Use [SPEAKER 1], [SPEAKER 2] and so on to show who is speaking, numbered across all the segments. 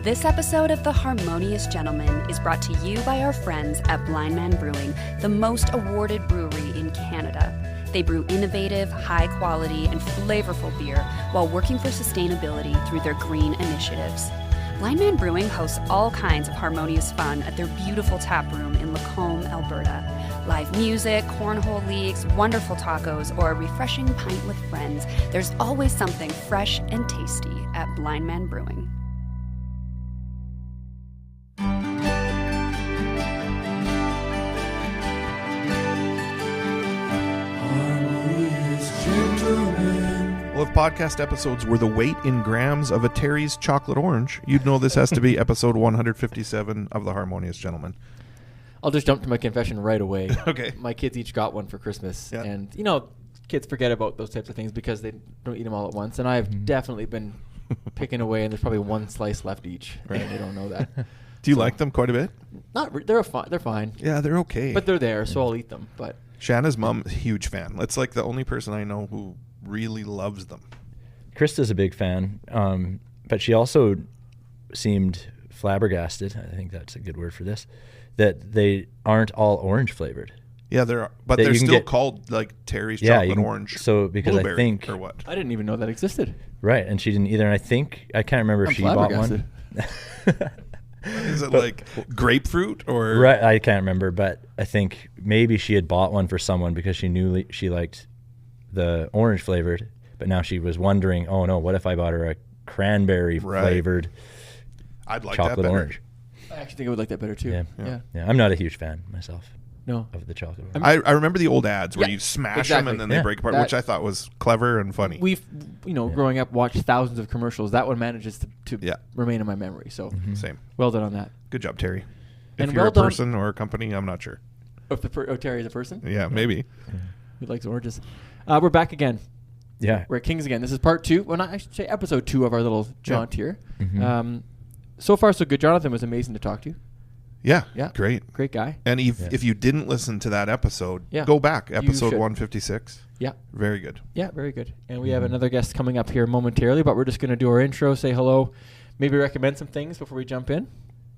[SPEAKER 1] This episode of The Harmonious Gentleman is brought to you by our friends at Blind Man Brewing, the most awarded brewery in Canada. They brew innovative, high-quality, and flavorful beer while working for sustainability through their green initiatives. Blind Man Brewing hosts all kinds of harmonious fun at their beautiful tap room in Lacombe, Alberta. Live music, cornhole leagues, wonderful tacos, or a refreshing pint with friends. There's always something fresh and tasty at Blind Man Brewing.
[SPEAKER 2] Well, if podcast episodes were the weight in grams of a Terry's chocolate orange, you'd know this has to be episode 157 of The Harmonious Gentleman.
[SPEAKER 3] I'll just jump to my confession right away.
[SPEAKER 2] Okay.
[SPEAKER 3] My kids each got one for Christmas.
[SPEAKER 2] Yeah.
[SPEAKER 3] And, you know, kids forget about those types of things because they don't eat them all at once. And I've definitely been picking away, and there's probably one slice left each. Right? They don't know that.
[SPEAKER 2] Do you like them quite a bit?
[SPEAKER 3] They're fine.
[SPEAKER 2] Yeah, they're okay.
[SPEAKER 3] But they're there, so I'll eat them. But
[SPEAKER 2] Shanna's mom, huge fan. It's like the only person I know who really loves them.
[SPEAKER 4] Krista's a big fan, but she also seemed flabbergasted, I think that's a good word for this, that they aren't all orange flavored.
[SPEAKER 2] Yeah, but they're still called like Terry's chocolate orange.
[SPEAKER 4] So because I think,
[SPEAKER 2] or what?
[SPEAKER 3] I didn't even know that existed.
[SPEAKER 4] Right, and she didn't either. And I can't remember if she bought one.
[SPEAKER 2] Is it like grapefruit or?
[SPEAKER 4] Right, I can't remember, but I think maybe she had bought one for someone because she knew she liked the orange flavored, but now she was wondering, oh no, what if I bought her a cranberry flavored
[SPEAKER 2] I'd like
[SPEAKER 4] chocolate
[SPEAKER 2] that better.
[SPEAKER 4] orange?
[SPEAKER 3] I actually think I would like that better too.
[SPEAKER 4] Yeah. I'm not a huge fan myself.
[SPEAKER 3] No.
[SPEAKER 4] Of the chocolate orange.
[SPEAKER 2] I remember the old ads where you smash them and then they break apart, which I thought was clever and funny.
[SPEAKER 3] We've, growing up, watched thousands of commercials. That one manages to remain in my memory. So
[SPEAKER 2] Same.
[SPEAKER 3] Well done on that.
[SPEAKER 2] Good job, Terry.
[SPEAKER 3] And
[SPEAKER 2] if you're a person or a company, I'm not sure.
[SPEAKER 3] Terry the person?
[SPEAKER 2] Yeah, maybe.
[SPEAKER 3] Who likes oranges? We're back again.
[SPEAKER 4] Yeah.
[SPEAKER 3] We're at Kings again. This is part 2. Well, I should say episode 2 of our little jaunt here.
[SPEAKER 4] Mm-hmm.
[SPEAKER 3] So far, so good. Jonathan was amazing to talk to.
[SPEAKER 2] Yeah.
[SPEAKER 3] Great guy.
[SPEAKER 2] And if you didn't listen to that episode, go back. Episode 156.
[SPEAKER 3] Yeah.
[SPEAKER 2] Very good.
[SPEAKER 3] Yeah, very good. And we have another guest coming up here momentarily, but we're just going to do our intro, say hello, maybe recommend some things before we jump in.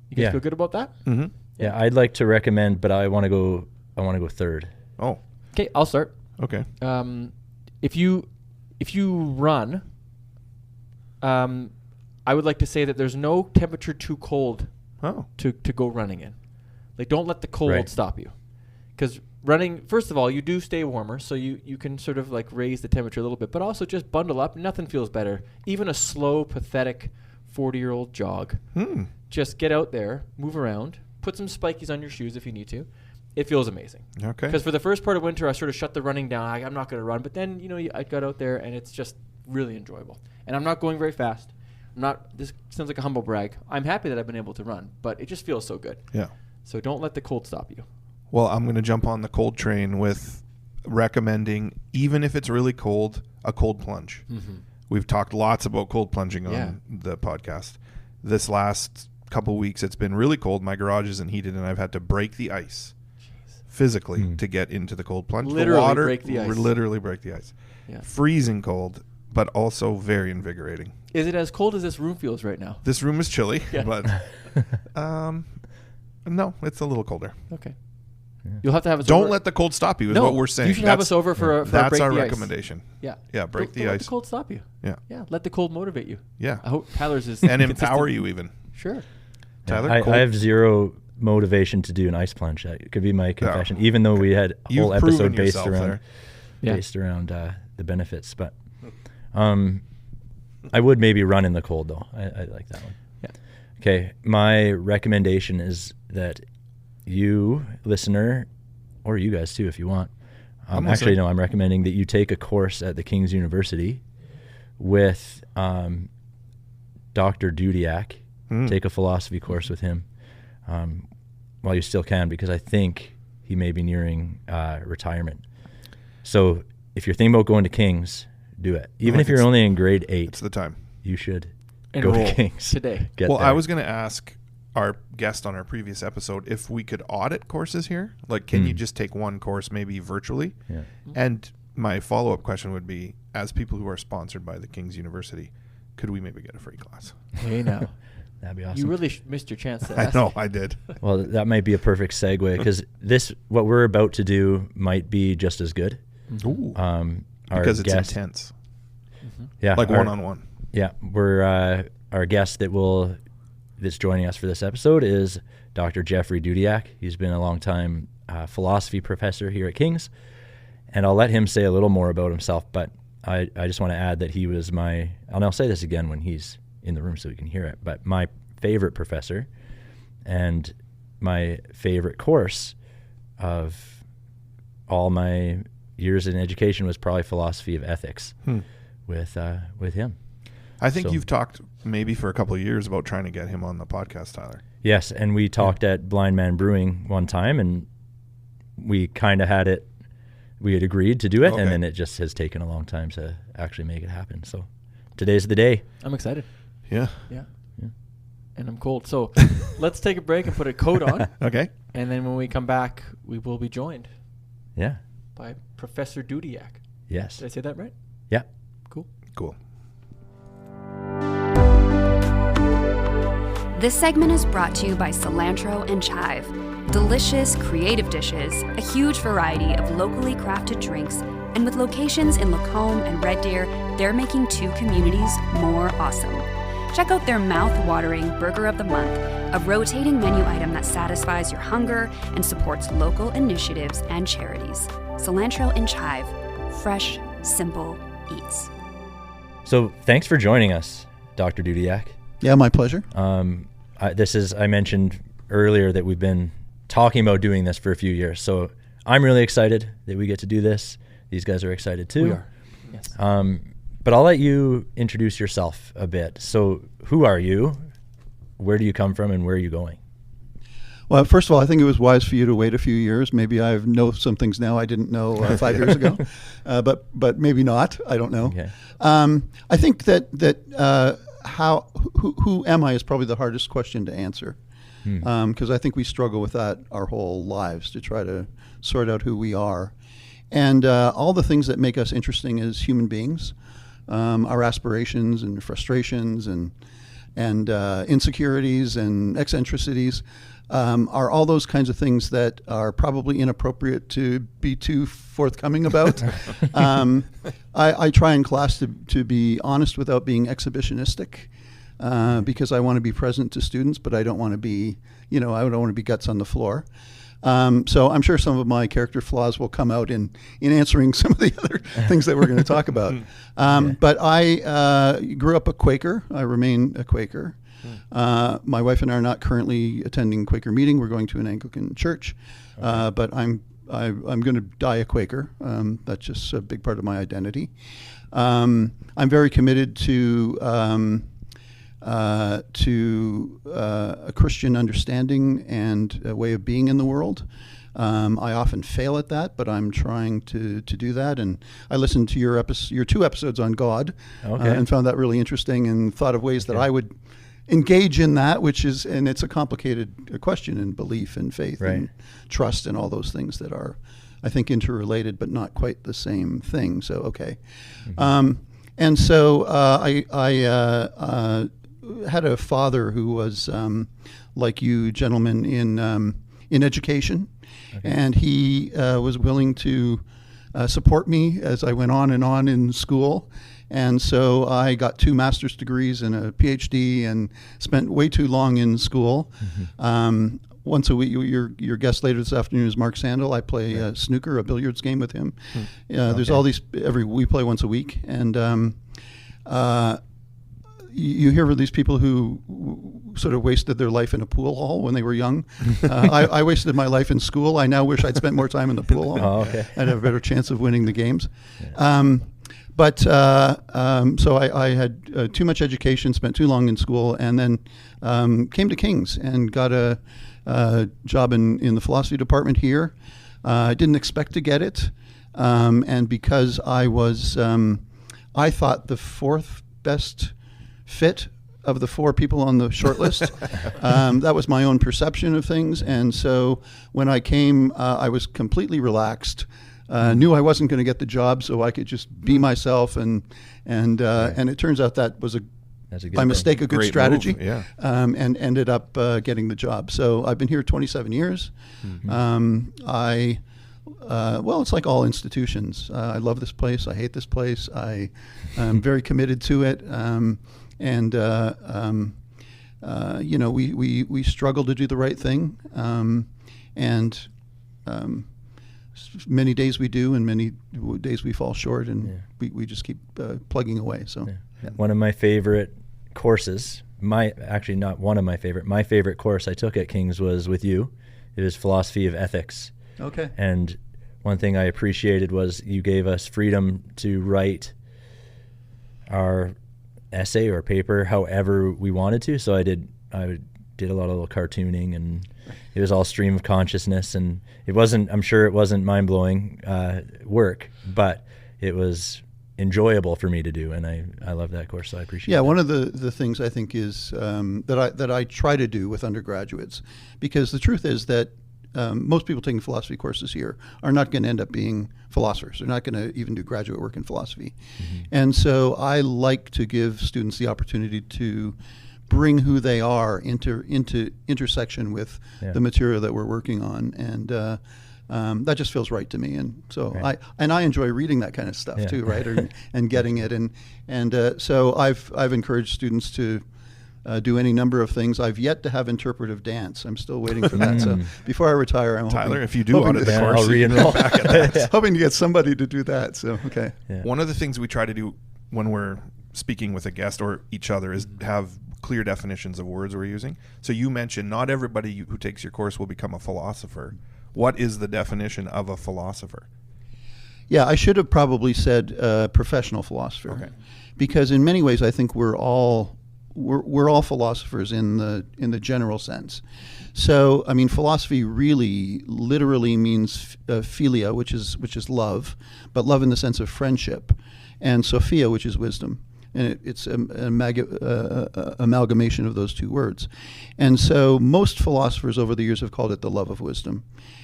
[SPEAKER 3] You guys feel good about that?
[SPEAKER 2] Mm-hmm.
[SPEAKER 4] Yeah, I'd like to recommend, but I want to go third.
[SPEAKER 2] Oh.
[SPEAKER 3] Okay, I'll start.
[SPEAKER 2] Okay.
[SPEAKER 3] If you run, I would like to say that there's no temperature too cold to go running in. Like, don't let the cold stop you. Because running, first of all, you do stay warmer, so you can sort of like raise the temperature a little bit, but also just bundle up. Nothing feels better. Even a slow, pathetic 40-year-old jog. Just get out there, move around, put some spikies on your shoes if you need to. It feels amazing.
[SPEAKER 2] Okay.
[SPEAKER 3] Because for the first part of winter, I sort of shut the running down. I'm not going to run. But then, I got out there, and it's just really enjoyable. And I'm not going very fast. This sounds like a humble brag. I'm happy that I've been able to run, but it just feels so good.
[SPEAKER 2] Yeah.
[SPEAKER 3] So don't let the cold stop you.
[SPEAKER 2] Well, I'm going to jump on the cold train with recommending, even if it's really cold, a cold plunge. Mm-hmm. We've talked lots about cold plunging on the podcast. This last couple weeks, it's been really cold. My garage isn't heated, and I've had to break the ice physically to get into the cold plunge.
[SPEAKER 3] Literally break the ice.
[SPEAKER 2] Literally break the ice.
[SPEAKER 3] Yeah.
[SPEAKER 2] Freezing cold, but also very invigorating.
[SPEAKER 3] Is it as cold as this room feels right now?
[SPEAKER 2] This room is chilly, but no, it's a little colder.
[SPEAKER 3] Okay. Yeah. You'll have to have us
[SPEAKER 2] Don't
[SPEAKER 3] over.
[SPEAKER 2] let the cold stop you is what we're saying.
[SPEAKER 3] You should have us over for a
[SPEAKER 2] That's
[SPEAKER 3] break
[SPEAKER 2] our
[SPEAKER 3] the
[SPEAKER 2] recommendation.
[SPEAKER 3] Ice. Yeah.
[SPEAKER 2] Yeah, break the
[SPEAKER 3] Let
[SPEAKER 2] ice.
[SPEAKER 3] the cold stop you.
[SPEAKER 2] Yeah.
[SPEAKER 3] Yeah, let the cold motivate you.
[SPEAKER 2] Yeah.
[SPEAKER 3] I hope Tyler's is
[SPEAKER 2] and empower you even.
[SPEAKER 3] Sure.
[SPEAKER 2] Tyler,
[SPEAKER 4] I have zero motivation to do an ice plunge. That could be my confession, even though we had a whole episode based around the benefits. But I would maybe run in the cold, though. I like that one.
[SPEAKER 3] Yeah.
[SPEAKER 4] Okay, my recommendation is that you, listener, or you guys too, if you want. I'm recommending that you take a course at the King's University with Dr. Dudiak. Take a philosophy course with him while you still can, because I think he may be nearing retirement. So if you're thinking about going to King's, do it. Even if you're only in grade 8.
[SPEAKER 2] It's the time.
[SPEAKER 4] You should
[SPEAKER 3] Enroll
[SPEAKER 4] go to King's
[SPEAKER 3] today.
[SPEAKER 2] I was going to ask our guest on our previous episode if we could audit courses here. Like, can you just take one course maybe virtually?
[SPEAKER 4] Yeah.
[SPEAKER 2] And my follow-up question would be, as people who are sponsored by the King's University, could we maybe get a free class?
[SPEAKER 3] Hey, now.
[SPEAKER 4] That'd be awesome.
[SPEAKER 3] You really missed your chance to
[SPEAKER 2] I
[SPEAKER 3] ask
[SPEAKER 2] know,
[SPEAKER 3] me.
[SPEAKER 2] I did.
[SPEAKER 4] Well, that might be a perfect segue because what we're about to do might be just as good.
[SPEAKER 2] Ooh.
[SPEAKER 4] Our
[SPEAKER 2] Because it's
[SPEAKER 4] guest,
[SPEAKER 2] intense.
[SPEAKER 4] yeah,
[SPEAKER 2] Like one-on-one.
[SPEAKER 4] Yeah, we're our guest that's joining us for this episode is Dr. Jeffrey Dudiak. He's been a long time philosophy professor here at King's, and I'll let him say a little more about himself. But I just want to add that he was and I'll say this again when he's in the room so we can hear it, but my favorite professor and my favorite course of all my years in education was probably philosophy of ethics with him.
[SPEAKER 2] I think you've talked maybe for a couple of years about trying to get him on the podcast, Tyler.
[SPEAKER 4] Yes, and we talked at Blind Man Brewing one time, and we kind of had it. We had agreed to do it, and then it just has taken a long time to actually make it happen. So today's the day.
[SPEAKER 3] I'm excited.
[SPEAKER 2] Yeah.
[SPEAKER 3] Yeah. And I'm cold. So let's take a break and put a coat on.
[SPEAKER 2] Okay.
[SPEAKER 3] And then when we come back, we will be joined
[SPEAKER 4] Yeah.
[SPEAKER 3] by Professor Dudiak.
[SPEAKER 4] Yes.
[SPEAKER 3] Did I say that right?
[SPEAKER 4] Yeah.
[SPEAKER 3] Cool.
[SPEAKER 2] Cool.
[SPEAKER 1] This segment is brought to you by Cilantro and Chive. Delicious, creative dishes, a huge variety of locally crafted drinks, and with locations in Lacombe and Red Deer, they're making two communities more awesome. Check out their mouth-watering Burger of the Month, a rotating menu item that satisfies your hunger and supports local initiatives and charities. Cilantro and Chive, fresh, simple eats.
[SPEAKER 4] So thanks for joining us, Dr. Dudiak.
[SPEAKER 5] Yeah, my pleasure.
[SPEAKER 4] I mentioned earlier that we've been talking about doing this for a few years. So I'm really excited that we get to do this. These guys are excited too.
[SPEAKER 3] We are. Yes.
[SPEAKER 4] But I'll let you introduce yourself a bit. So who are you? Where do you come from and where are you going?
[SPEAKER 5] Well, first of all, I think it was wise for you to wait a few years. Maybe I know some things now I didn't know 5 years ago, but maybe not. I don't know.
[SPEAKER 4] Okay.
[SPEAKER 5] I think that who am I is probably the hardest question to answer, because I think we struggle with that our whole lives to try to sort out who we are, and all the things that make us interesting as human beings, our aspirations and frustrations and insecurities and eccentricities. Are all those kinds of things that are probably inappropriate to be too forthcoming about. I try in class to be honest without being exhibitionistic, because I want to be present to students, but I don't want to be, I don't want to be guts on the floor. So I'm sure some of my character flaws will come out in answering some of the other things that we're going to talk about. But I grew up a Quaker. I remain a Quaker. My wife and I are not currently attending Quaker meeting. We're going to an Anglican church, but I'm going to die a Quaker. That's just a big part of my identity. I'm very committed to a Christian understanding and a way of being in the world. I often fail at that, but I'm trying to do that. And I listened to your 2 episodes on God, and found that really interesting, and thought of ways that I would engage in that, and it's a complicated question in belief and faith and trust and all those things that are, I think, interrelated but not quite the same thing. So and so I had a father who was like you gentlemen in education, and he was willing to support me as I went on and on in school. And so I got 2 master's degrees and a PhD and spent way too long in school. Once a week, your guest later this afternoon is Mark Sandel. I play snooker, a billiards game with him. There's all these, we play once a week. And you hear of these people who sort of wasted their life in a pool hall when they were young. I wasted my life in school. I now wish I'd spent more time in the pool hall. I'd have a better chance of winning the games. But so I had too much education, spent too long in school, and then came to King's and got a job in the philosophy department here. I didn't expect to get it, and because I was, I thought the 4th best fit of the 4 people on the short list. That was my own perception of things, and so when I came, I was completely relaxed. Knew I wasn't going to get the job, so I could just be myself, and it turns out that was a
[SPEAKER 4] That's a good
[SPEAKER 5] by mistake, a good
[SPEAKER 2] Great
[SPEAKER 5] strategy,
[SPEAKER 2] move, yeah.
[SPEAKER 5] and ended up getting the job. So I've been here 27 years. Well, it's like all institutions. I love this place. I hate this place. I am very committed to it. We struggle to do the right thing. Many days we do, and many days we fall short, and we just keep plugging away. So,
[SPEAKER 4] one of my favorite courses, my favorite course I took at King's was with you. It was philosophy of ethics.
[SPEAKER 5] Okay.
[SPEAKER 4] And one thing I appreciated was you gave us freedom to write our essay or paper however we wanted to. So I did a lot of little cartooning, and it was all stream of consciousness, and I'm sure it wasn't mind-blowing work, but it was enjoyable for me to do, and I love that course, so I appreciate it.
[SPEAKER 5] Yeah, one of the things I think is that I try to do with undergraduates, because the truth is that most people taking philosophy courses here are not going to end up being philosophers. They're not going to even do graduate work in philosophy. And so I like to give students the opportunity to bring who they are into intersection with the material that we're working on, and that just feels right to me. And so I enjoy reading that kind of stuff too, right? And getting it, and so I've encouraged students to do any number of things. I've yet to have interpretive dance. I'm still waiting for that. So before I retire, I'm
[SPEAKER 2] Tyler,
[SPEAKER 5] hoping,
[SPEAKER 2] if you do audit the course,
[SPEAKER 4] I'll re-enroll.
[SPEAKER 5] hoping to get somebody to do that. So
[SPEAKER 2] One of the things we try to do when we're speaking with a guest or each other is have clear definitions of words we're using. So you mentioned not everybody who takes your course will become a philosopher. What is the definition of a philosopher?
[SPEAKER 5] Yeah, I should have probably said professional philosopher, because in many ways I think we're all philosophers in the general sense. So I mean, philosophy really literally means philia, which is love, but love in the sense of friendship, and Sophia, which is wisdom. And it's an amalgamation of those two words. And so most philosophers over the years have called it the love of wisdom.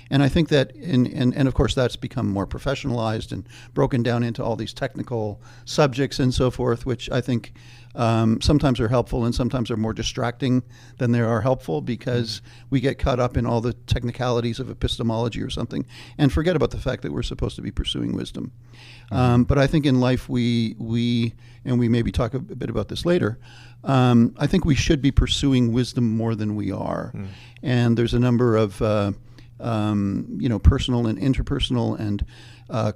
[SPEAKER 5] And I think that, and of course that's become more professionalized and broken down into all these technical subjects and so forth, which I think sometimes are helpful and sometimes are more distracting than they are helpful, because we get caught up in all the technicalities of epistemology or something and forget about the fact that we're supposed to be pursuing wisdom. But I think in life we and we maybe talk a bit about this later, I think we should be pursuing wisdom more than we are. And there's a number of personal and interpersonal and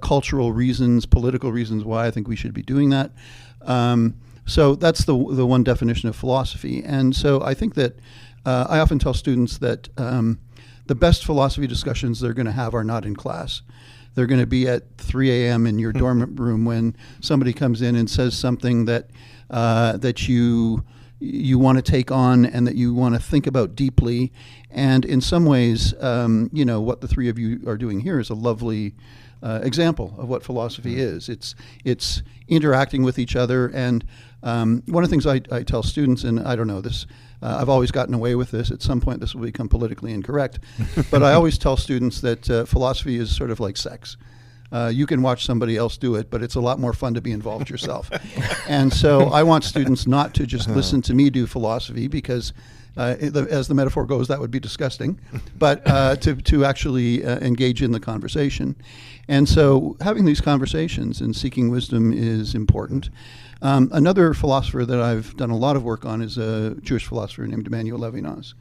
[SPEAKER 5] cultural reasons, political reasons why I think we should be doing that. So that's the one definition of philosophy. And so I think that I often tell students that the best philosophy discussions they're going to have are not in class. They're going to be at 3 a.m. in your dorm room when somebody comes in and says something that you want to take on and that you want to think about deeply. And in some ways, what the three of you are doing here is a lovely example of what philosophy is. It's interacting with each other. And one of the things I tell students, and I don't know this, I've always gotten away with this. At some point, this will become politically incorrect. But I always tell students that philosophy is sort of like sex. You can watch somebody else do it, but it's a lot more fun to be involved yourself. And so I want students not to just listen to me do philosophy, because as the metaphor goes, that would be disgusting, but to actually engage in the conversation. And so having these conversations and seeking wisdom is important. Another philosopher that I've done a lot of work on is a Jewish philosopher named Emmanuel Levinas.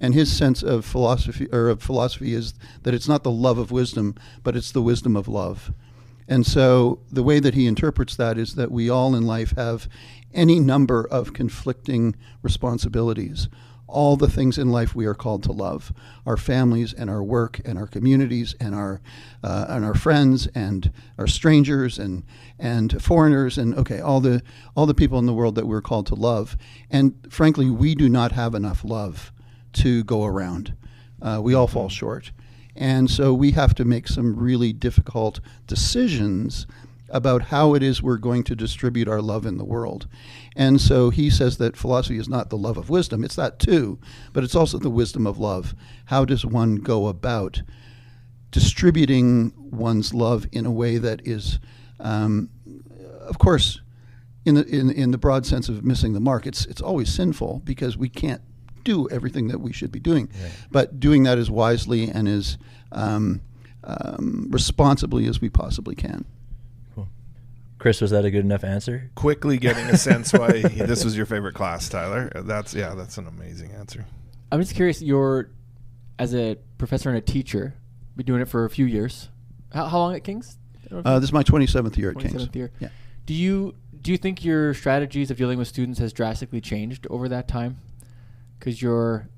[SPEAKER 5] And his sense of philosophy is that it's not the love of wisdom, but it's the wisdom of love. And so the way that he interprets that is that we all in life have any number of conflicting responsibilities. All the things in life we are called to love: our families and our work and our communities and our friends and our strangers and foreigners and all the people in the world that we're called to love. And frankly, we do not have enough love to go around. We all fall short. And so we have to make some really difficult decisions about how it is we're going to distribute our love in the world. And so he says that philosophy is not the love of wisdom. It's that too, but it's also the wisdom of love. How does one go about distributing one's love in a way that is, of course, in the broad sense of missing the mark. It's always sinful because we can't do everything that we should be doing, right. But doing that as wisely and as responsibly as we possibly can.
[SPEAKER 4] Cool. Chris, was that a good enough answer?
[SPEAKER 2] Quickly getting a sense why this was your favorite class, Tyler. That's an amazing answer.
[SPEAKER 3] I'm just curious, you're, as a professor and a teacher, been doing it for a few years. How long at King's?
[SPEAKER 5] This is my 27th year at King's.
[SPEAKER 3] 27th year.
[SPEAKER 5] Yeah. Do
[SPEAKER 3] you think your strategies of dealing with students has drastically changed over that time? Because you're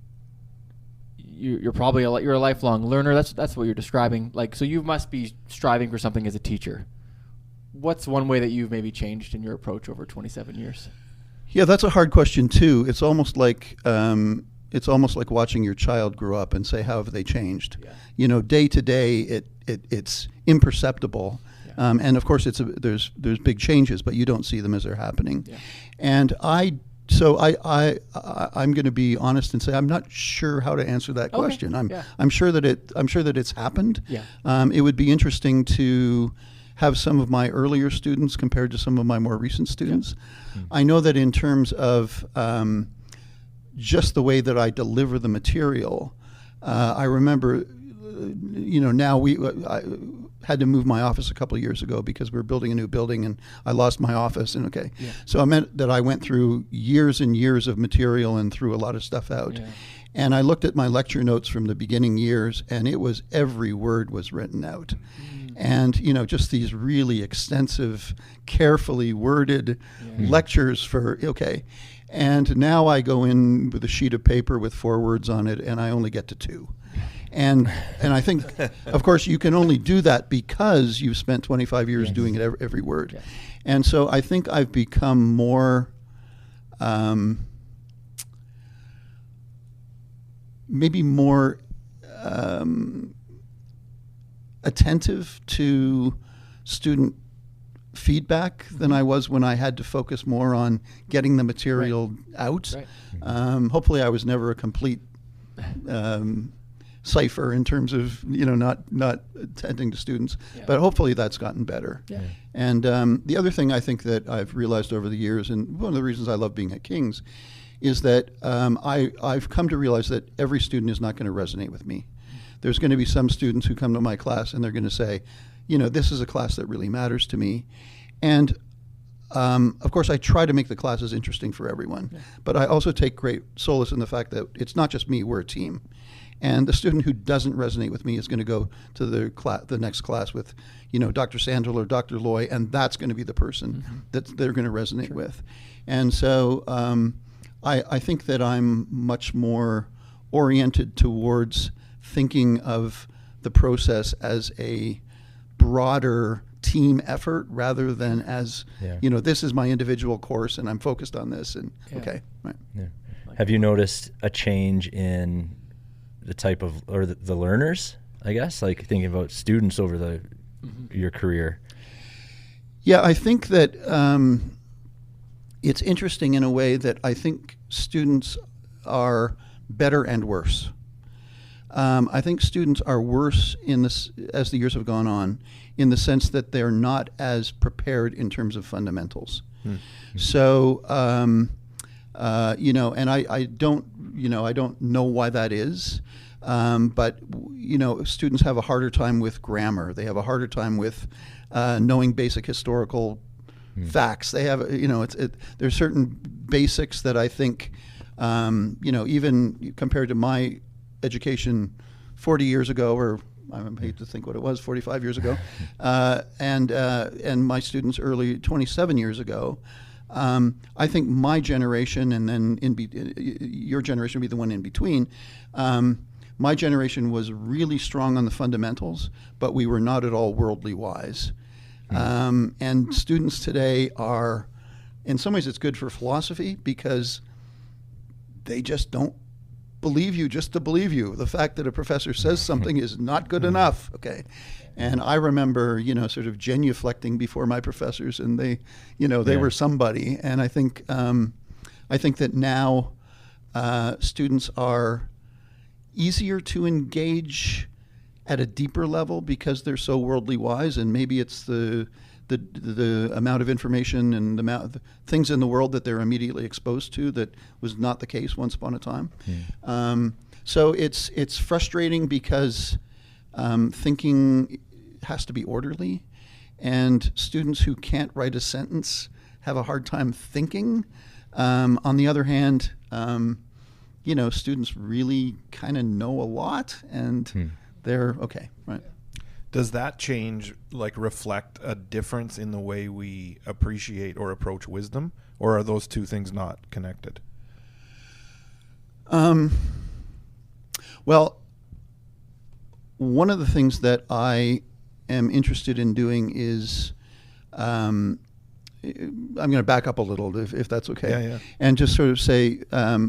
[SPEAKER 3] probably you're a lifelong learner. That's what you're describing. Like, so you must be striving for something as a teacher. What's one way that you've maybe changed in your approach over 27 years?
[SPEAKER 5] Yeah, that's a hard question too. It's almost like watching your child grow up and say, how have they changed? Yeah. Day to day, it's imperceptible. Yeah. And of course, there's big changes, but you don't see them as they're happening. Yeah. And I'm going to be honest and say I'm not sure how to answer that question. I'm sure that it's happened. Yeah. It would be interesting to have some of my earlier students compared to some of my more recent students. Yeah. I know that in terms of just the way that I deliver the material, I remember, now I had to move my office a couple of years ago because we were building a new building and I lost my office. So it meant that I went through years and years of material and threw a lot of stuff out. Yeah. And I looked at my lecture notes from the beginning years, and every word was written out. And, just these really extensive, carefully worded lectures And now I go in with a sheet of paper with 4 words on it, and I only get to 2. And I think, of course, you can only do that because you've spent 25 years doing it every word. Yes. And so I think I've become more, maybe more attentive to student feedback than I was when I had to focus more on getting the material out. Right. Hopefully I was never a complete cipher in terms of not attending to students, but hopefully that's gotten better. Yeah. And the other thing I think that I've realized over the years, and one of the reasons I love being at King's, is that I've come to realize that every student is not going to resonate with me. There's going to be some students who come to my class and they're going to say, this is a class that really matters to me. And of course, I try to make the classes interesting for everyone, but I also take great solace in the fact that it's not just me, we're a team. And the student who doesn't resonate with me is going to go to the next class with, Dr. Sandel or Dr. Loy, and that's going to be the person that they're going to resonate with. And so I think that I'm much more oriented towards thinking of the process as a broader team effort rather than as, this is my individual course and I'm focused on this. And right.
[SPEAKER 4] Yeah. Have you noticed a change in the type of, or the learners, I guess, like thinking about students over your career?
[SPEAKER 5] Yeah, I think that it's interesting in a way that I think students are better and worse. I think students are worse as the years have gone on, in the sense that they're not as prepared in terms of fundamentals. Mm-hmm. So, and I don't know why that is. But students have a harder time with grammar. They have a harder time with knowing basic historical facts. They have, there's certain basics that I think, even compared to my education 40 years ago, or I hate to think what it was, 45 years ago, and my students early 27 years ago. I think my generation, and then your generation would be the one in between. My generation was really strong on the fundamentals, but we were not at all worldly wise. And students today are, in some ways it's good for philosophy because they just don't believe you just to believe you. The fact that a professor says something is not good enough, okay? And I remember, sort of genuflecting before my professors, and they were somebody. And I think that now students are easier to engage at a deeper level because they're so worldly wise, and maybe it's the the amount of information and the amount of things in the world that they're immediately exposed to that was not the case once upon a time. So it's frustrating because thinking has to be orderly, and students who can't write a sentence have a hard time thinking. On the other hand, students really kind of know a lot, and they're okay, right?
[SPEAKER 2] Does that change, reflect a difference in the way we appreciate or approach wisdom, or are those two things not connected?
[SPEAKER 5] Well, one of the things that I am interested in doing is, I'm going to back up a little, if that's okay, and just sort of say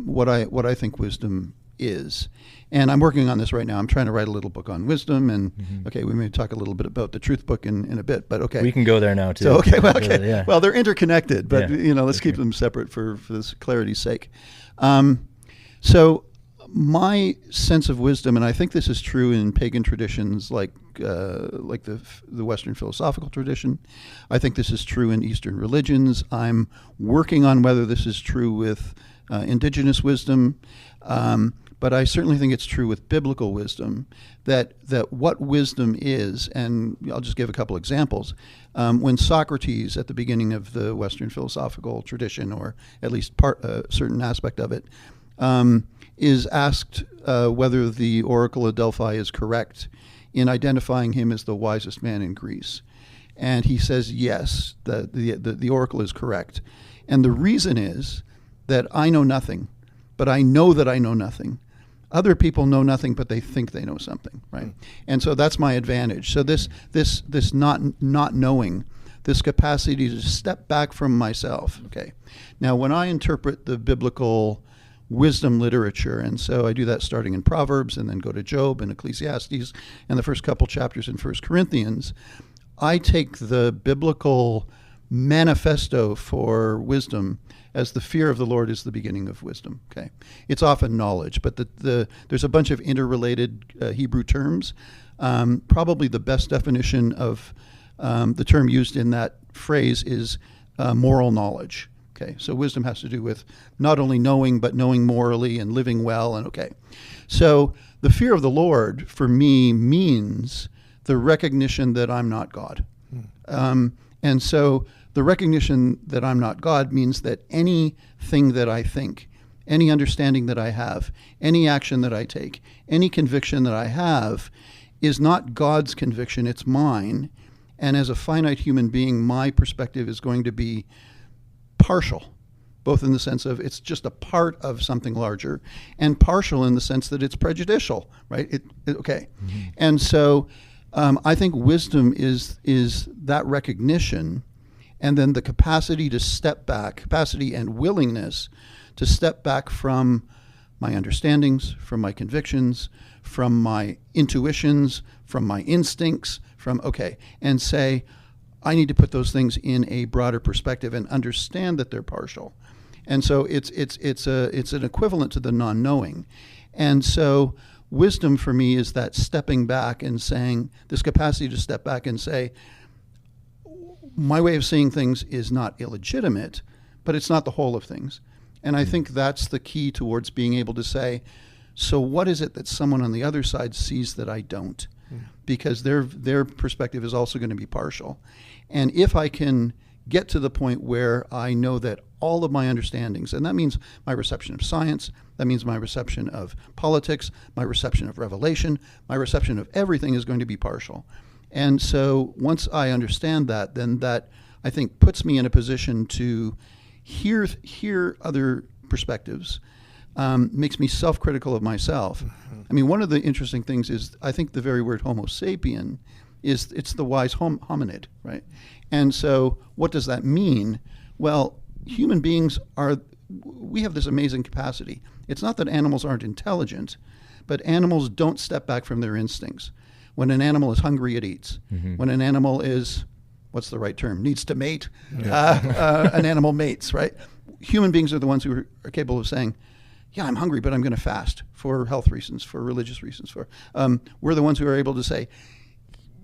[SPEAKER 5] what I think wisdom is. And I'm working on this right now. I'm trying to write a little book on wisdom, and we may talk a little bit about the truth book in a bit, but okay.
[SPEAKER 4] We can go there now too.
[SPEAKER 5] So, well, they're interconnected, but let's keep them separate for this clarity's sake. So my sense of wisdom, and I think this is true in pagan traditions like the Western philosophical tradition. I think this is true in Eastern religions. I'm working on whether this is true with indigenous wisdom. But I certainly think it's true with biblical wisdom, that what wisdom is, and I'll just give a couple examples. When Socrates, at the beginning of the Western philosophical tradition, or at least a certain aspect of it, is asked whether the Oracle of Delphi is correct in identifying him as the wisest man in Greece. And he says, yes, the Oracle is correct. And the reason is that I know nothing, but I know that I know nothing. Other people know nothing, but they think they know something, right? And so that's my advantage. So this not knowing, this capacity to step back from myself. Okay. Now, when I interpret the biblical wisdom literature, and so I do that starting in Proverbs and then go to Job and Ecclesiastes and the first couple chapters in 1 Corinthians, I take the biblical manifesto for wisdom as the fear of the Lord is the beginning of wisdom. Okay, it's often knowledge, but there's a bunch of interrelated Hebrew terms. Probably the best definition of the term used in that phrase is moral knowledge. Okay, so wisdom has to do with not only knowing, but knowing morally and living well. And okay, so the fear of the Lord for me means the recognition that I'm not God. And so the recognition that I'm not God means that anything that I think, any understanding that I have, any action that I take, any conviction that I have is not God's conviction, it's mine. And as a finite human being, my perspective is going to be partial, both in the sense of it's just a part of something larger, and partial in the sense that it's prejudicial, right? Okay. And so I think wisdom is that recognition, and then the capacity to step back, capacity and willingness to step back from my understandings, from my convictions, from my intuitions, from my instincts, and say, I need to put those things in a broader perspective and understand that they're partial. And so it's an equivalent to the non-knowing. And so wisdom for me is that stepping back and saying, this capacity to step back and say, my way of seeing things is not illegitimate, but it's not the whole of things. And I think that's the key towards being able to say, so what is it that someone on the other side sees that I don't? Because their perspective is also going to be partial. And if I can get to the point where I know that all of my understandings, and that means my reception of science, that means my reception of politics, my reception of revelation, my reception of everything is going to be partial. And so once I understand that, then that, I think, puts me in a position to hear other perspectives, makes me self-critical of myself. I mean, one of the interesting things is, I think the very word Homo sapien it's the wise hominid, right? And so what does that mean? Well, human beings we have this amazing capacity. It's not that animals aren't intelligent, but animals don't step back from their instincts. When an animal is hungry, it eats. When an animal is, what's the right term? Needs to mate, an animal mates, right? Human beings are the ones who are capable of saying, yeah, I'm hungry, but I'm going to fast for health reasons, for religious reasons. We're the ones who are able to say,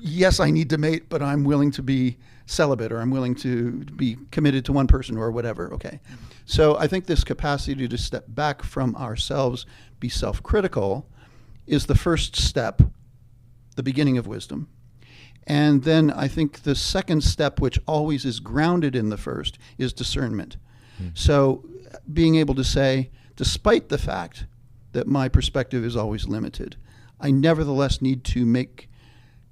[SPEAKER 5] yes, I need to mate, but I'm willing to be celibate, or I'm willing to be committed to one person or whatever. Okay. So I think this capacity to step back from ourselves, be self-critical, is the first step, the beginning of wisdom. And then I think the second step, which always is grounded in the first, is discernment. So being able to say, despite the fact that my perspective is always limited, I nevertheless need to make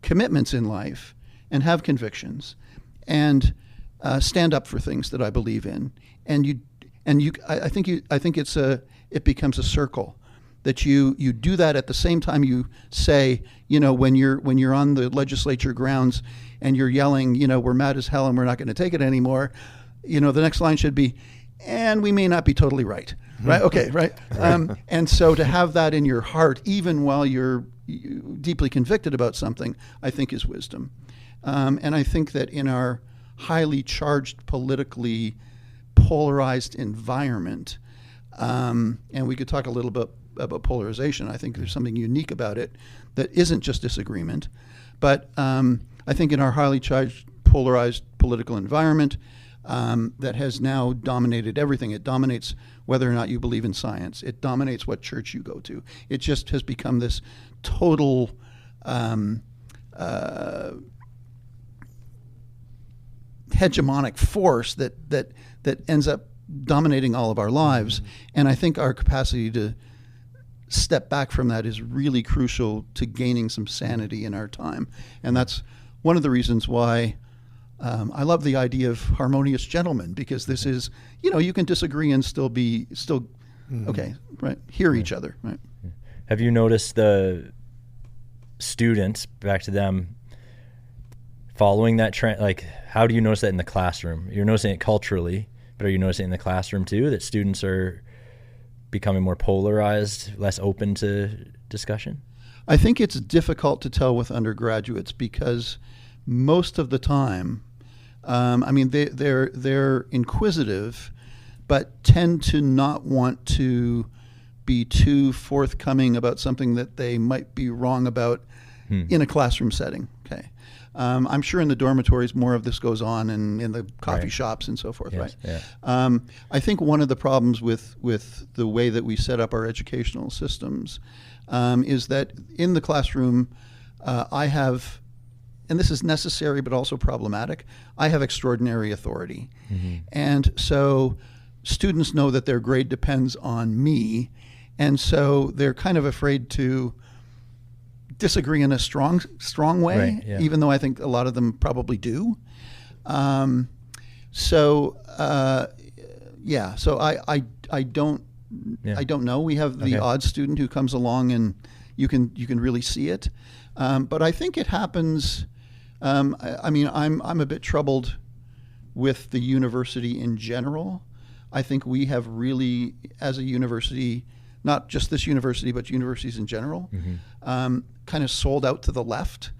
[SPEAKER 5] commitments in life and have convictions and stand up for things that I believe in. I think it becomes a circle that you do that at the same time you say, when you're on the legislature grounds and you're yelling, we're mad as hell and we're not going to take it anymore. The next line should be, and we may not be totally right. Right. Okay. Right. And so to have that in your heart, even while you're deeply convicted about something, I think is wisdom. And I think that in our highly charged, politically polarized environment, and we could talk a little bit about polarization. I think there's something unique about it that isn't just disagreement. But I think in our highly charged, polarized political environment that has now dominated everything, it dominates whether or not you believe in science. It dominates what church you go to. It just has become this total hegemonic force that ends up dominating all of our lives. And I think our capacity to step back from that is really crucial to gaining some sanity in our time. And that's one of the reasons why I love the idea of harmonious gentlemen, because this is, you can disagree and still okay, right? Hear each other, right?
[SPEAKER 4] Have you noticed the students, back to them, following that trend? Like, how do you notice that in the classroom? You're noticing it culturally, but are you noticing in the classroom too, that students are becoming more polarized, less open to discussion?
[SPEAKER 5] I think it's difficult to tell with undergraduates because most of the time, they're inquisitive, but tend to not want to be too forthcoming about something that they might be wrong about in a classroom setting. Okay. I'm sure in the dormitories more of this goes on, and in the coffee shops and so forth,
[SPEAKER 4] yes,
[SPEAKER 5] right?
[SPEAKER 4] Yeah.
[SPEAKER 5] I think one of the problems with the way that we set up our educational systems is that in the classroom, I have, and this is necessary but also problematic, I have extraordinary authority. And so students know that their grade depends on me, and so they're kind of afraid to disagree in a strong way,
[SPEAKER 4] right, yeah.
[SPEAKER 5] Even though I think a lot of them probably do. So I don't know. We have the odd student who comes along and you can really see it. But I think it happens. I'm a bit troubled with the university in general. I think we have really, as a university, not just this university, but universities in general, kind of sold out to the left.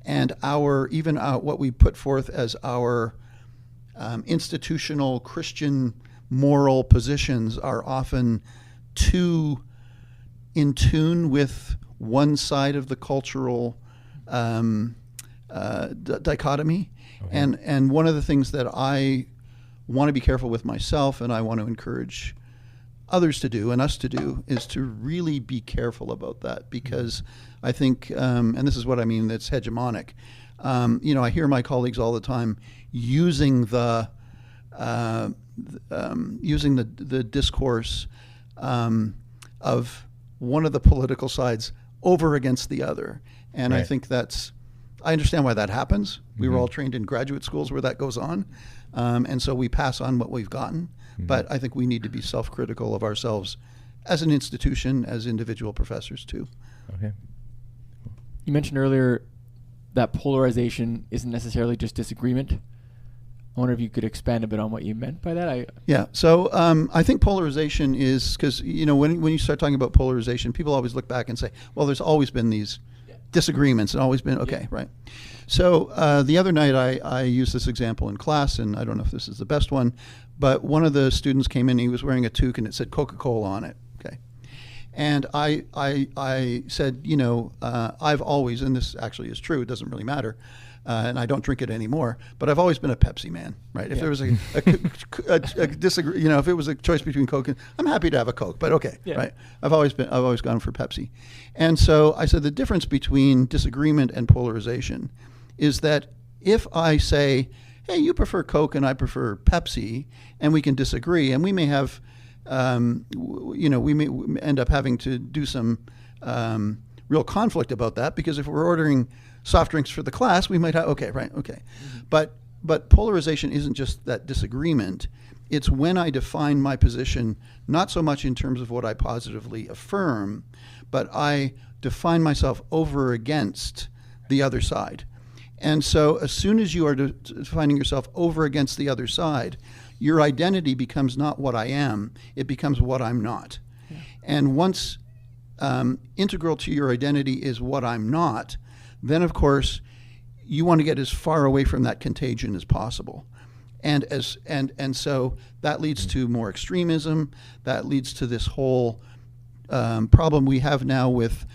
[SPEAKER 5] And what we put forth as our institutional Christian moral positions are often too in tune with one side of the cultural dichotomy. And one of the things that I want to be careful with myself, and I want to encourage others to do and us to do, is to really be careful about that, because I think, and this is what I mean, that's hegemonic. I hear my colleagues all the time using the discourse of one of the political sides over against the other, and right. I think I understand why that happens. We were all trained in graduate schools where that goes on, and so we pass on what we've gotten. But I think we need to be self-critical of ourselves as an institution, as individual professors too.
[SPEAKER 4] Okay.
[SPEAKER 3] You mentioned earlier that polarization isn't necessarily just disagreement. I wonder if you could expand a bit on what you meant by that.
[SPEAKER 5] Yeah. So I think polarization is, because when you start talking about polarization, people always look back and say, well, there's always been these disagreements and always been right. So the other night I used this example in class, and I don't know if this is the best one, but one of the students came in, he was wearing a toque and it said Coca-Cola on it. Okay. And I said, I've always, and this actually is true, it doesn't really matter, and I don't drink it anymore. But I've always been a Pepsi man, right? If there was a disagree, if it was a choice between Coke, I'm happy to have a Coke, but okay, right? I've always gone for Pepsi, and so I said the difference between disagreement and polarization is that if I say, hey, you prefer Coke and I prefer Pepsi, and we can disagree, and we may have, we may end up having to do some real conflict about that, because if we're ordering soft drinks for the class, we might have, okay. But polarization isn't just that disagreement. It's when I define my position, not so much in terms of what I positively affirm, but I define myself over against the other side. And so as soon as you are defining yourself over against the other side, your identity becomes not what I am, it becomes what I'm not. Yeah. And once integral to your identity is what I'm not, then of course you want to get as far away from that contagion as possible. And so that leads to more extremism, that leads to this whole problem we have now with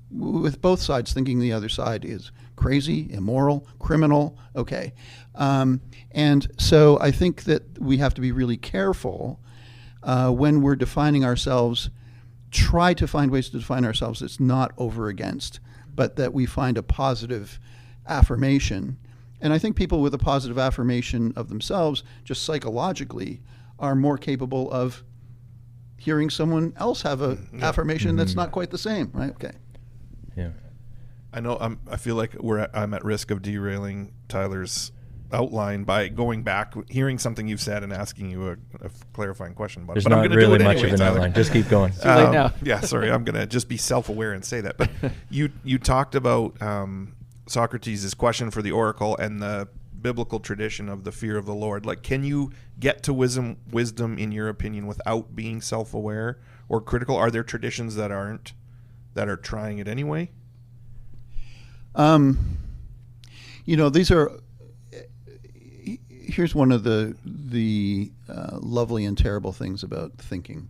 [SPEAKER 5] both sides thinking the other side is crazy, immoral, criminal, okay. And so I think that we have to be really careful when we're defining ourselves, try to find ways to define ourselves that's not over against, but that we find a positive affirmation. And I think people with a positive affirmation of themselves, just psychologically, are more capable of hearing someone else have an affirmation that's not quite the same, right? Okay.
[SPEAKER 4] Yeah.
[SPEAKER 2] I know I feel like I'm at risk of derailing Tyler's outline by going back, hearing something you've said and asking you a clarifying question about
[SPEAKER 4] There's
[SPEAKER 2] it.
[SPEAKER 4] But
[SPEAKER 2] not
[SPEAKER 4] I'm going to do it
[SPEAKER 2] much
[SPEAKER 4] anyway,
[SPEAKER 2] of an
[SPEAKER 4] Tyler.
[SPEAKER 2] outline.
[SPEAKER 4] Just keep going.
[SPEAKER 3] Too late now.
[SPEAKER 2] Yeah, sorry. I'm going to just be self-aware and say that. But you talked about Socrates' question for the oracle and the biblical tradition of the fear of the Lord. Like, can you get to wisdom in your opinion without being self-aware or critical? Are there traditions that are trying it anyway?
[SPEAKER 5] These are. Here's one of the lovely and terrible things about thinking,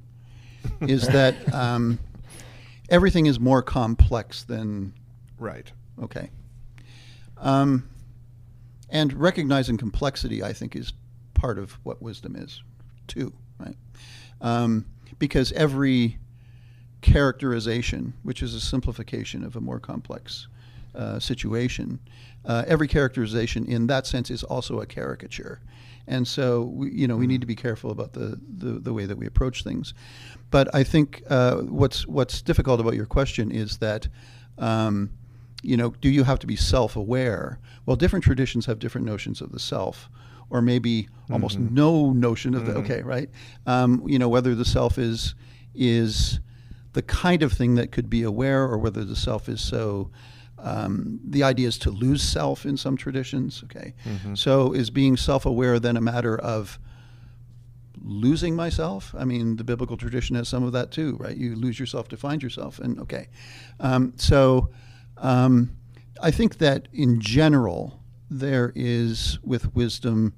[SPEAKER 5] is that everything is more complex than.
[SPEAKER 2] Right.
[SPEAKER 5] Okay. And recognizing complexity, I think, is part of what wisdom is, too, right? Because every characterization, which is a simplification of a more complex situation, every characterization in that sense is also a caricature. And so, we need to be careful about the way that we approach things. But I think what's difficult about your question is that, do you have to be self-aware? Well, different traditions have different notions of the self, or maybe almost no notion of the, okay, right? Whether the self is the kind of thing that could be aware, or whether the self is so, the idea is to lose self in some traditions, okay? So is being self-aware then a matter of losing myself? I mean, the biblical tradition has some of that too, right? You lose yourself to find yourself, and okay. I think that in general, there is, with wisdom,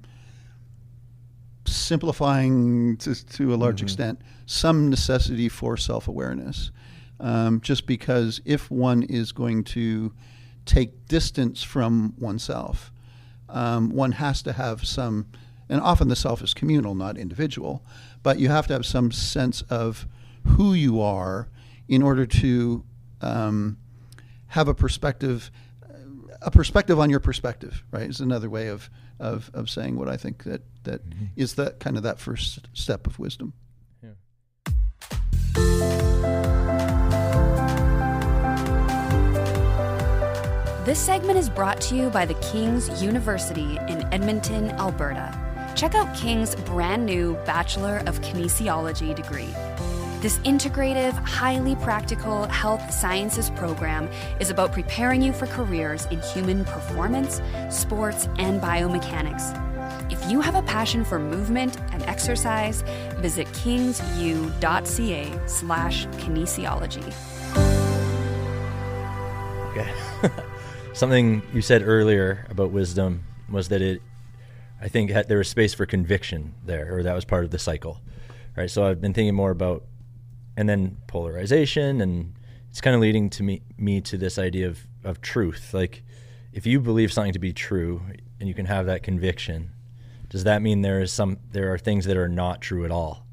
[SPEAKER 5] simplifying to a large extent, some necessity for self-awareness. Just because if one is going to take distance from oneself, one has to have some, and often the self is communal, not individual, but you have to have some sense of who you are in order to have a perspective on your perspective, right? Is another way of saying what I think that is that kind of that first step of wisdom.
[SPEAKER 4] Yeah.
[SPEAKER 1] This segment is brought to you by the King's University in Edmonton, Alberta. Check out King's brand new Bachelor of Kinesiology degree. This integrative, highly practical health sciences program is about preparing you for careers in human performance, sports, and biomechanics. If you have a passion for movement and exercise, visit kingsu.ca/kinesiology.
[SPEAKER 4] Okay. Something you said earlier about wisdom was that I think there was space for conviction there, or that was part of the cycle, right? So I've been thinking more about, and then polarization, and it's kind of leading to me to this idea of truth. Like, if you believe something to be true and you can have that conviction, does that mean there are things that are not true at all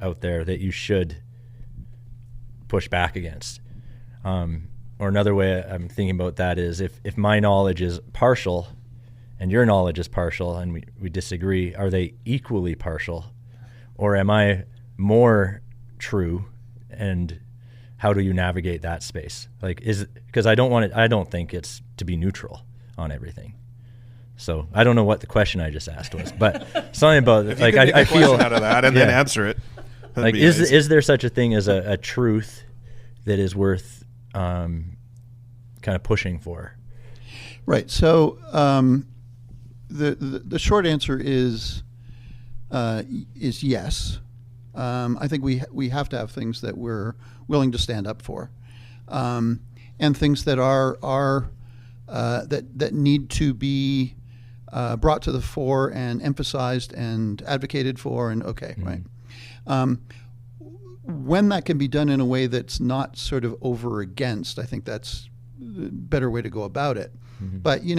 [SPEAKER 4] out there that you should push back against? Or another way I'm thinking about that is if my knowledge is partial and your knowledge is partial and we disagree, are they equally partial? Or am I more true, and how do you navigate that space? Like, because I don't think it's to be neutral on everything. So I don't know what the question I just asked was, but something about like I feel
[SPEAKER 2] out of that and then answer it.
[SPEAKER 4] Like, is there such a thing as a truth that is worth kind of pushing for?
[SPEAKER 5] Right. So the short answer is yes. I think we have to have things that we're willing to stand up for, and things that are that need to be brought to the fore and emphasized and advocated for. And right. When that can be done in a way that's not sort of over against, I think that's the better way to go about it. Mm-hmm. But you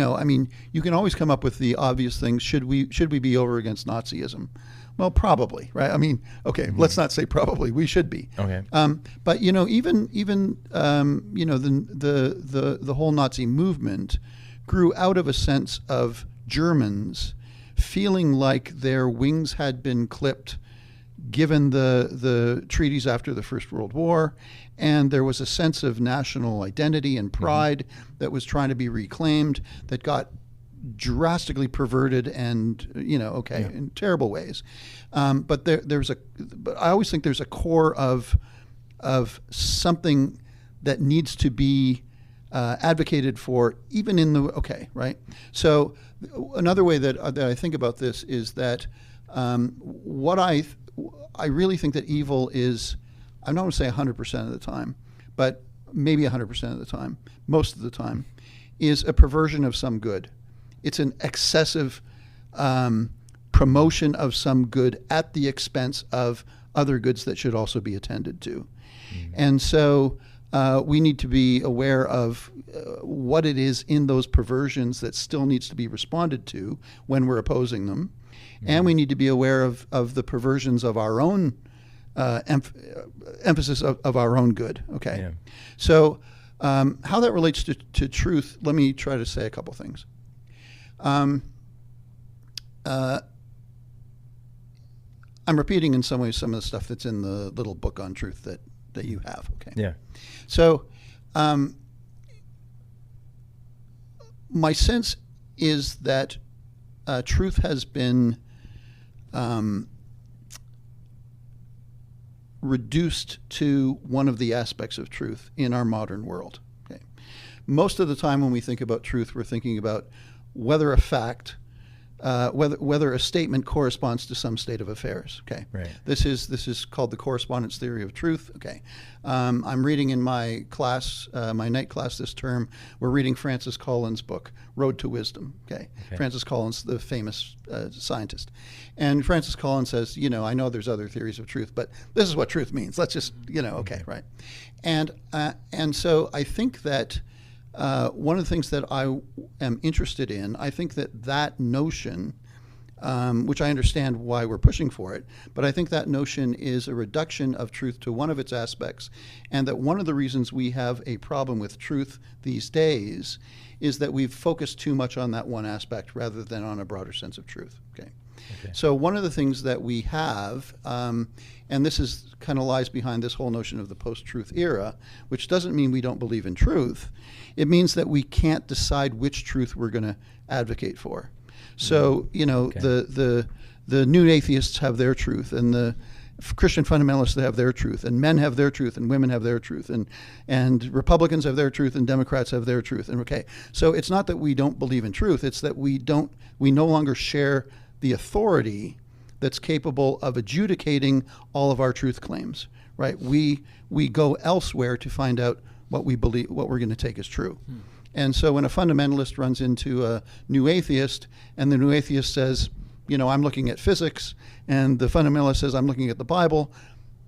[SPEAKER 5] can always come up with the obvious things. Should we be over against Nazism? Well, probably, right? Let's not say probably. We should be.
[SPEAKER 4] Okay.
[SPEAKER 5] But even the whole Nazi movement grew out of a sense of Germans feeling like their wings had been clipped, given the treaties after the First World War, and there was a sense of national identity and pride that was trying to be reclaimed that got drastically perverted and in terrible ways. But I always think there's a core of something that needs to be advocated for, even in the right. So another way that I think about this is that what I really think that evil is, I'm not going to say 100% of the time, but maybe 100% of the time, most of the time, is a perversion of some good. It's an excessive promotion of some good at the expense of other goods that should also be attended to. Mm-hmm. And so we need to be aware of what it is in those perversions that still needs to be responded to when we're opposing them. Mm-hmm. And we need to be aware of the perversions of our own emphasis of our own good. Okay. Yeah. So how that relates to truth, let me try to say a couple things. I'm repeating in some ways some of the stuff that's in the little book on truth that you have. Okay.
[SPEAKER 4] Yeah.
[SPEAKER 5] So my sense is that truth has been reduced to one of the aspects of truth in our modern world. Okay. Most of the time when we think about truth, we're thinking about whether a fact, whether a statement corresponds to some state of affairs. Okay,
[SPEAKER 4] right.
[SPEAKER 5] This is called the correspondence theory of truth. Okay, I'm reading in my class, my night class this term. We're reading Francis Collins' book, Road to Wisdom. Okay, Francis Collins, the famous scientist, and Francis Collins says, I know there's other theories of truth, but this is what truth means. Let's just, okay, right, and so I think that. One of the things that I am interested in, I think that notion, which I understand why we're pushing for it, but I think that notion is a reduction of truth to one of its aspects, and that one of the reasons we have a problem with truth these days is that we've focused too much on that one aspect rather than on a broader sense of truth. Okay. So one of the things that we have, and this is kind of lies behind this whole notion of the post-truth era, which doesn't mean we don't believe in truth. It means that we can't decide which truth we're going to advocate for. So, the new atheists have their truth, and the Christian fundamentalists have their truth, and men have their truth, and women have their truth, and Republicans have their truth, and Democrats have their truth. And so it's not that we don't believe in truth; it's that we no longer share the authority that's capable of adjudicating all of our truth claims. Right? We go elsewhere to find out what we believe, what we're going to take as true. And so when a fundamentalist runs into a new atheist, and the new atheist says, I'm looking at physics, and the fundamentalist says, I'm looking at the Bible,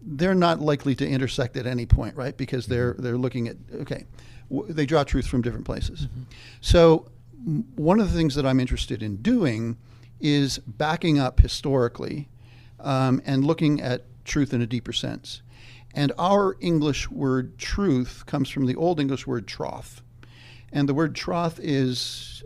[SPEAKER 5] they're not likely to intersect at any point, right? Because they're looking at, they draw truth from different places. Mm-hmm. So one of the things that I'm interested in doing is backing up historically and looking at truth in a deeper sense. And our English word truth comes from the Old English word troth. And the word troth is,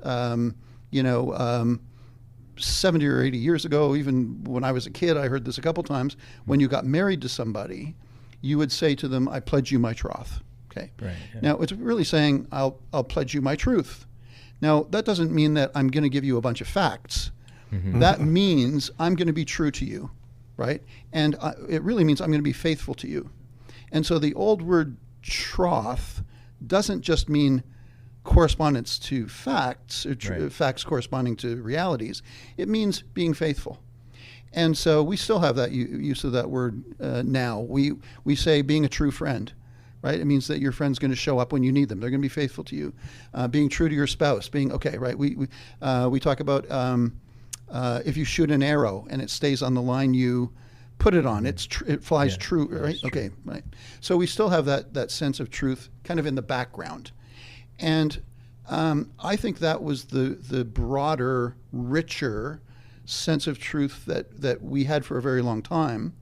[SPEAKER 5] 70 or 80 years ago, even when I was a kid, I heard this a couple times. When you got married to somebody, you would say to them, I pledge you my troth. Okay.
[SPEAKER 4] Right, yeah.
[SPEAKER 5] Now, it's really saying, I'll pledge you my truth. Now, that doesn't mean that I'm going to give you a bunch of facts. Mm-hmm. That means I'm going to be true to you, right? And it really means I'm going to be faithful to you. And so the old word troth doesn't just mean correspondence to facts, or facts corresponding to realities. It means being faithful. And so we still have that use of that word now. We say being a true friend, right? It means that your friend's going to show up when you need them. They're going to be faithful to you. Being true to your spouse, being okay, right? We talk about if you shoot an arrow and it stays on the line you put it on, it flies true, right? Okay, right. So we still have that sense of truth kind of in the background. And I think that was the broader, richer sense of truth that we had for a very long time.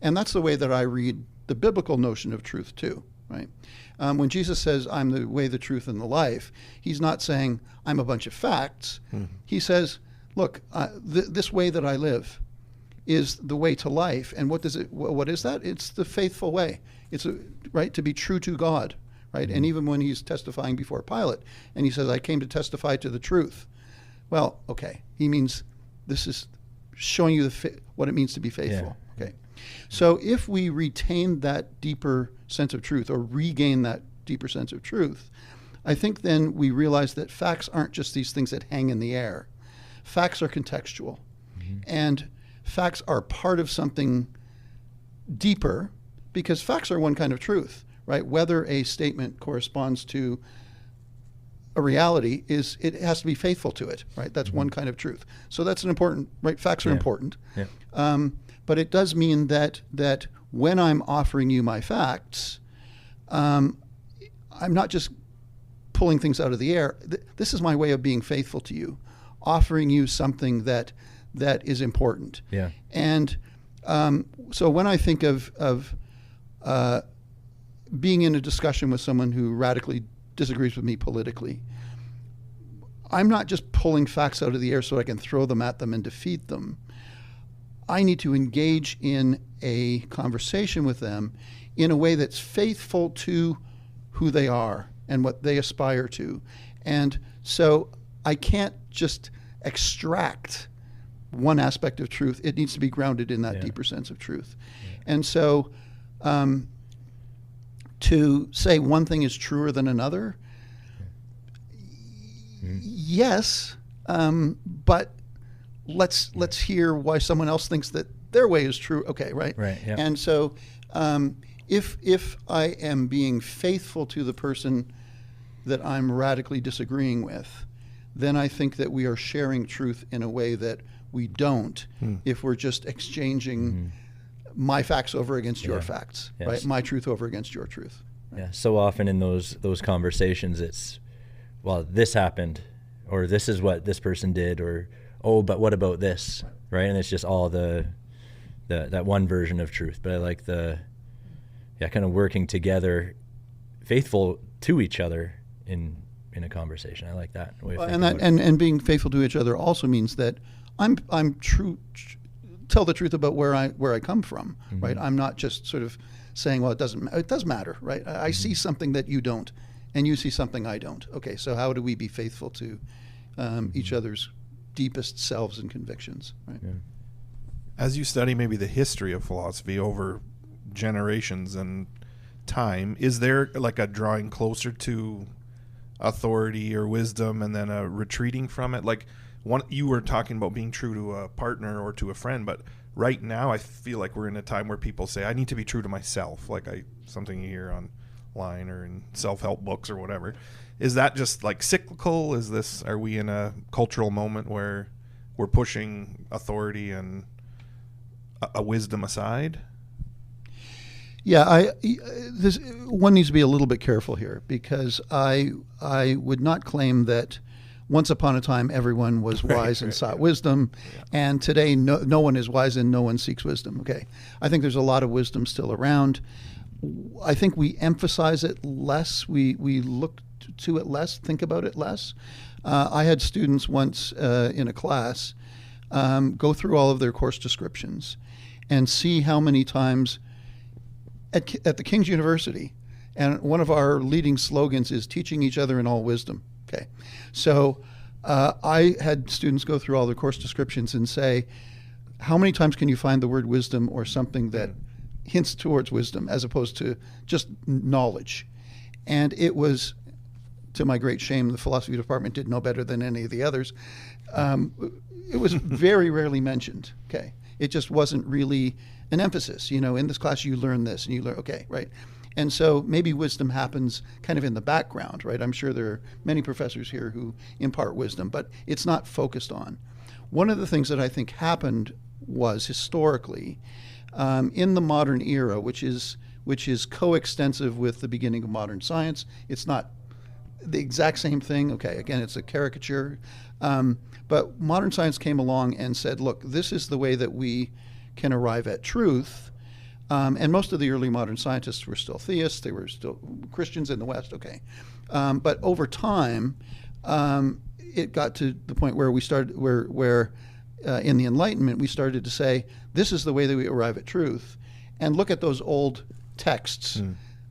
[SPEAKER 5] And that's the way that I read the biblical notion of truth too, right? When Jesus says, I'm the way, the truth, and the life, he's not saying, I'm a bunch of facts. Mm-hmm. He says, look, this way that I live is the way to life. And what is that? It's the faithful way. It's right, to be true to God. Right? Mm-hmm. And even when he's testifying before Pilate and he says, I came to testify to the truth. Well, okay. He means this is showing you what it means to be faithful. Yeah. Okay. So if we retain that deeper sense of truth or regain that deeper sense of truth, I think then we realize that facts aren't just these things that hang in the air. Facts are contextual. Mm-hmm. And facts are part of something deeper because facts are one kind of truth. Right? Whether a statement corresponds to a reality it has to be faithful to it, right? That's one kind of truth. So that's an important, right? Facts are important. Yeah. But it does mean that when I'm offering you my facts, I'm not just pulling things out of the air. This is my way of being faithful to you, offering you something that is important.
[SPEAKER 4] Yeah.
[SPEAKER 5] And so when I think of being in a discussion with someone who radically disagrees with me politically, I'm not just pulling facts out of the air so I can throw them at them and defeat them. I need to engage in a conversation with them in a way that's faithful to who they are and what they aspire to. And so I can't just extract one aspect of truth. It needs to be grounded in that deeper sense of truth. Yeah. And so to say one thing is truer than another, yes, but let's hear why someone else thinks that their way is true. Okay, right?
[SPEAKER 4] Right. Yeah.
[SPEAKER 5] And so if I am being faithful to the person that I'm radically disagreeing with, then I think that we are sharing truth in a way that we don't if we're just exchanging my facts over against your facts, right? My truth over against your truth. Right?
[SPEAKER 4] Yeah. So often in those conversations, it's, well, this happened, or this is what this person did, or but what about this, right? And it's just all that one version of truth. But I like kind of working together, faithful to each other in a conversation. I like that way of thinking about it.
[SPEAKER 5] And being faithful to each other also means that I'm true. Tell the truth about where I come from, right? I'm not just sort of saying, well, it does matter, right? I see something that you don't, and you see something I don't. Okay, so how do we be faithful to each other's deepest selves and convictions, right? Yeah.
[SPEAKER 2] As you study maybe the history of philosophy over generations and time, is there like a drawing closer to authority or wisdom and then a retreating from it? Like, you were talking about being true to a partner or to a friend, but right now I feel like we're in a time where people say, I need to be true to myself, like something you hear online or in self-help books or whatever. Is that just like cyclical? Are we in a cultural moment where we're pushing authority and a wisdom aside?
[SPEAKER 5] Yeah, one needs to be a little bit careful here, because I would not claim that once upon a time, everyone was wise and sought wisdom, and today no one is wise and no one seeks wisdom. Okay, I think there's a lot of wisdom still around. I think we emphasize it less. We look to it less, think about it less. I had students once in a class go through all of their course descriptions and see how many times at the King's University, and one of our leading slogans is teaching each other in all wisdom. Okay, so I had students go through all their course descriptions and say, how many times can you find the word wisdom or something that hints towards wisdom as opposed to just knowledge? And it was, to my great shame, the philosophy department did no better than any of the others. It was very rarely mentioned. Okay, it just wasn't really an emphasis. In this class you learn this and you learn, okay, right? And so maybe wisdom happens kind of in the background, right? I'm sure there are many professors here who impart wisdom, but it's not focused on. One of the things that I think happened was historically, in the modern era, which is coextensive with the beginning of modern science. It's not the exact same thing. Okay, again, it's a caricature. But modern science came along and said, look, this is the way that we can arrive at truth. And most of the early modern scientists were still theists. They were still Christians in the West. Okay. But over time, it got to the point where we started, where in the Enlightenment, we started to say, this is the way that we arrive at truth. And look at those old texts.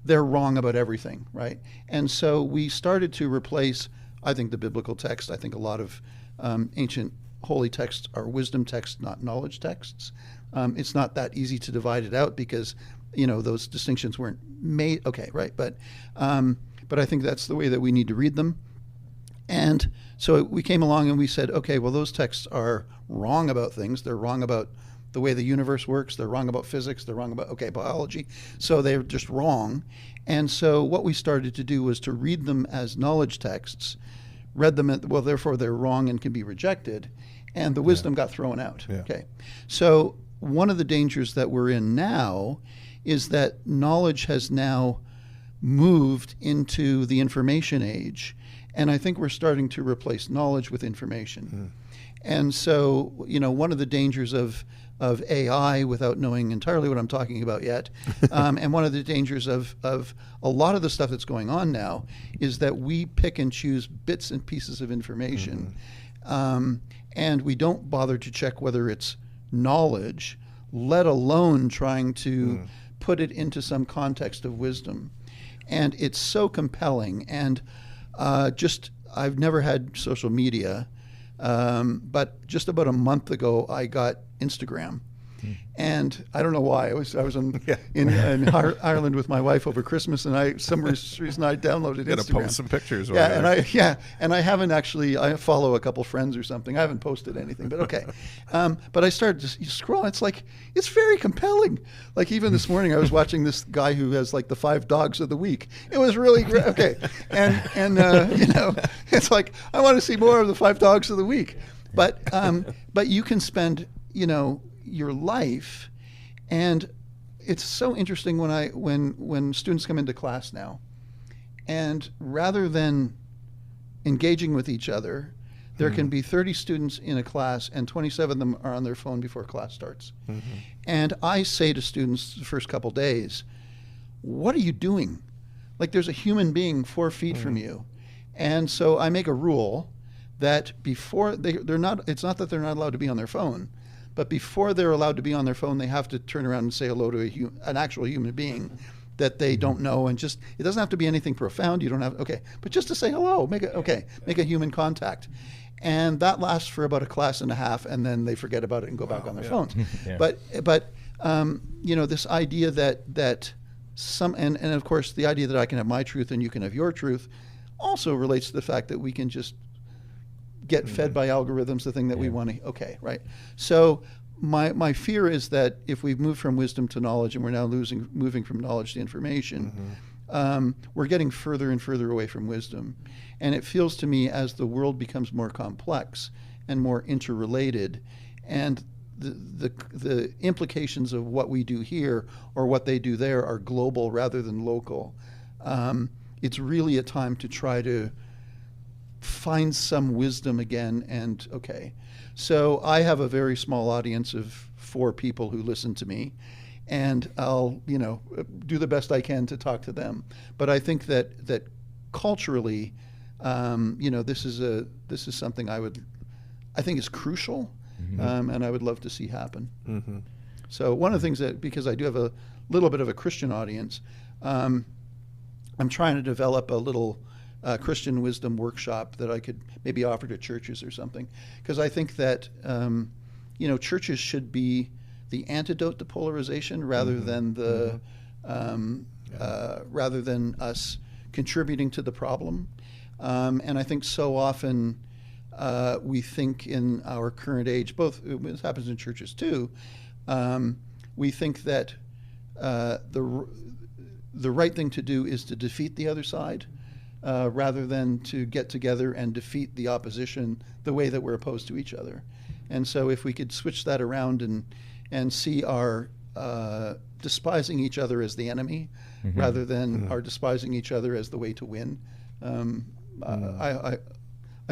[SPEAKER 5] They're wrong about everything, right? And so we started to replace, I think, the biblical text. I think a lot of ancient holy texts are wisdom texts, not knowledge texts. It's not that easy to divide it out because, those distinctions weren't made. Okay, right. But I think that's the way that we need to read them. And so we came along and we said, okay, well, those texts are wrong about things. They're wrong about the way the universe works. They're wrong about physics. They're wrong about, biology. So they're just wrong. And so what we started to do was to read them as knowledge texts, read them, therefore they're wrong and can be rejected. And the wisdom got thrown out. Yeah. Okay. So one of the dangers that we're in now is that knowledge has now moved into the information age. And I think we're starting to replace knowledge with information. And so, one of the dangers of AI, without knowing entirely what I'm talking about yet, and one of the dangers of a lot of the stuff that's going on now is that we pick and choose bits and pieces of information, and we don't bother to check whether it's knowledge, let alone trying to put it into some context of wisdom. And it's so compelling. And I've never had social media, but just about a month ago, I got Instagram. And I don't know why. I was in Ireland with my wife over Christmas, and some reason I downloaded Instagram. You got to
[SPEAKER 2] post some pictures.
[SPEAKER 5] And I haven't actually. I follow a couple friends or something. I haven't posted anything, but okay. But I started to scroll. It's like it's very compelling. Like even this morning, I was watching this guy who has like the 5 dogs of the week. It was really great. Okay, and it's like I want to see more of the 5 dogs of the week. But you can spend your life, and it's so interesting when students come into class now, and rather than engaging with each other, there can be 30 students in a class and 27 of them are on their phone before class starts. And I say to students the first couple days, what are you doing? Like there's a human being 4 feet from you. And so I make a rule that before they're not, it's not that they're not allowed to be on their phone, but before they're allowed to be on their phone, they have to turn around and say hello to an actual human being that they don't know. And just, it doesn't have to be anything profound. You don't have, but just to say hello, make a human contact. And that lasts for about a class and a half, and then they forget about it and go back on their phones. But this idea that some, and of course the idea that I can have my truth and you can have your truth also relates to the fact that we can just get fed by algorithms the thing that we want to, right? So my fear is that if we've moved from wisdom to knowledge and we're now moving from knowledge to information, we're getting further and further away from wisdom. And it feels to me as the world becomes more complex and more interrelated, and the implications of what we do here or what they do there are global rather than local, it's really a time to try to find some wisdom again. And okay, so I have a very small audience of 4 people who listen to me, and I'll do the best I can to talk to them. But I think that culturally, this is something I think is crucial, and I would love to see happen. Mm-hmm. So one of the things that, because I do have a little bit of a Christian audience, I'm trying to develop a little Christian wisdom workshop that I could maybe offer to churches or something, because I think that churches should be the antidote to polarization rather than rather than us contributing to the problem. And I think so often we think in our current age, this happens in churches too, we think that the right thing to do is to defeat the other side rather than to get together and defeat the opposition the way that we're opposed to each other. And so if we could switch that around and see our despising each other as the enemy rather than our despising each other as the way to win, I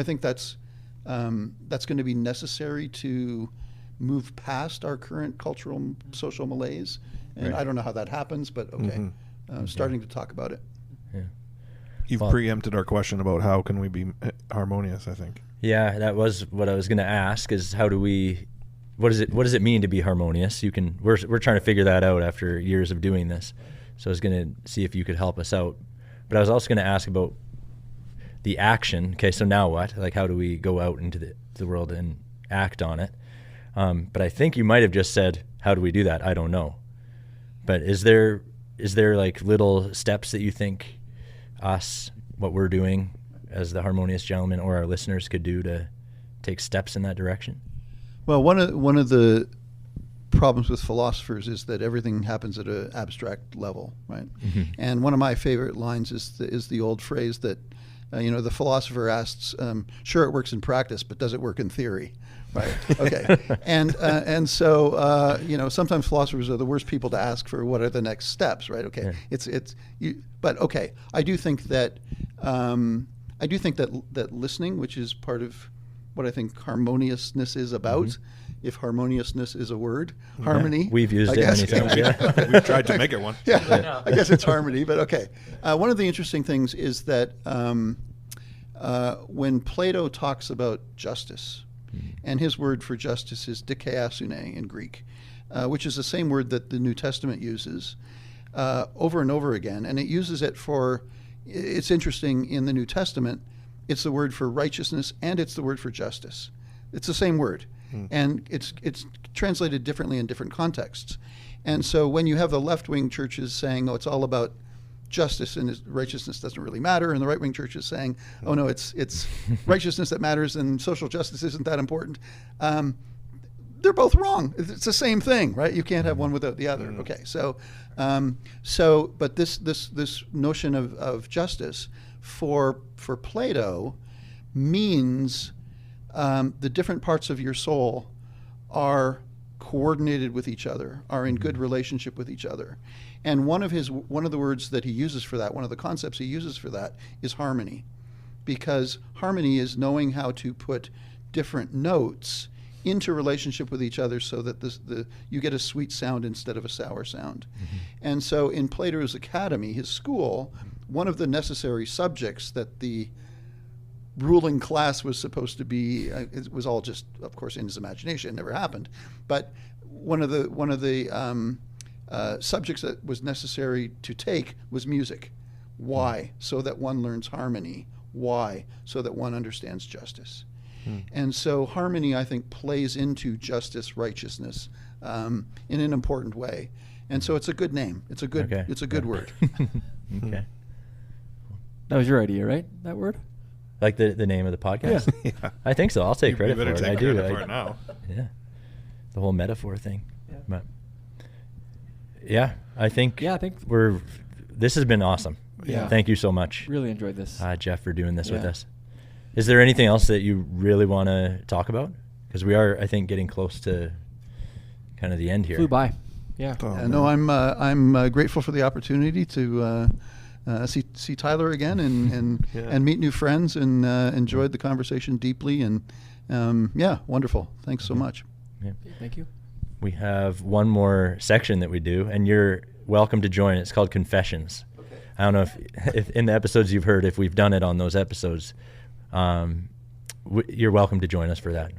[SPEAKER 5] think that's going to be necessary to move past our current cultural social malaise. And I don't know how that happens, but okay, starting to talk about it.
[SPEAKER 4] Yeah.
[SPEAKER 2] You've preempted our question about how can we be harmonious, I think.
[SPEAKER 4] Yeah, that was what I was going to ask, is what does it mean to be harmonious? We're trying to figure that out after years of doing this. So I was going to see if you could help us out. But I was also going to ask about the action. Okay, so now what? Like, how do we go out into the world and act on it? But I think you might have just said, how do we do that? I don't know. But is there like little steps that you think what we're doing as the Harmonious Gentlemen or our listeners could do to take steps in that direction?
[SPEAKER 5] Well, one of the problems with philosophers is that everything happens at an abstract level, right? Mm-hmm. And one of my favorite lines is the old phrase that the philosopher asks, "Sure, it works in practice, but does it work in theory?" Right? Okay. And so sometimes philosophers are the worst people to ask for what are the next steps, right? Okay. Yeah. But okay, I do think that that listening, which is part of what I think harmoniousness is about, if harmoniousness is a word, harmony.
[SPEAKER 4] We've used it many times. Yeah.
[SPEAKER 2] We've tried to make it one.
[SPEAKER 5] Yeah, I guess it's harmony, but okay. One of the interesting things is that when Plato talks about justice, and his word for justice is dikaiosune in Greek, which is the same word that the New Testament uses over and over again, and it uses it for. It's interesting, in the New Testament, it's the word for righteousness and it's the word for justice. It's the same word, and it's translated differently in different contexts. And so when you have the left-wing churches saying, "Oh, it's all about justice and righteousness doesn't really matter," and the right-wing churches saying, "Oh no, it's righteousness that matters and social justice isn't that important," they're both wrong. It's the same thing, right? You can't have one without the other. Okay, but this notion of justice for Plato means the different parts of your soul are coordinated with each other, are in good relationship with each other. And one of the words that he uses for that, one of the concepts he uses for that, is harmony, because harmony is knowing how to put different notes into relationship with each other so that you get a sweet sound instead of a sour sound. And so in Plato's Academy, his school, one of the necessary subjects that the ruling class was supposed to be, it was all just, of course, in his imagination, it never happened, but one of the subjects that was necessary to take was music. Why? So that one learns harmony. Why? So that one understands justice. And so harmony, I think, plays into justice, righteousness in an important way. And so it's a good name. It's a good word.
[SPEAKER 4] Okay.
[SPEAKER 3] That was your idea, right? That word?
[SPEAKER 4] Like the name of the podcast? Yeah. I think so. I'll take credit for it. I do.
[SPEAKER 2] For it now.
[SPEAKER 4] Yeah. The whole metaphor thing. Yeah. But yeah, I think this has been awesome. Yeah. Thank you so much.
[SPEAKER 3] Really enjoyed this.
[SPEAKER 4] Jeff, for doing this with us. Is there anything else that you really want to talk about? Because we are, I think, getting close to kind of the end here.
[SPEAKER 3] Flew by. Yeah.
[SPEAKER 5] No, I'm grateful for the opportunity to see Tyler again and meet new friends, and enjoyed the conversation deeply. And wonderful. Thanks so much.
[SPEAKER 3] Yeah. Thank you.
[SPEAKER 4] We have one more section that we do, and you're welcome to join. It's called Confessions. Okay. I don't know if in the episodes you've heard, if we've done it on those episodes. You're welcome to join us for that.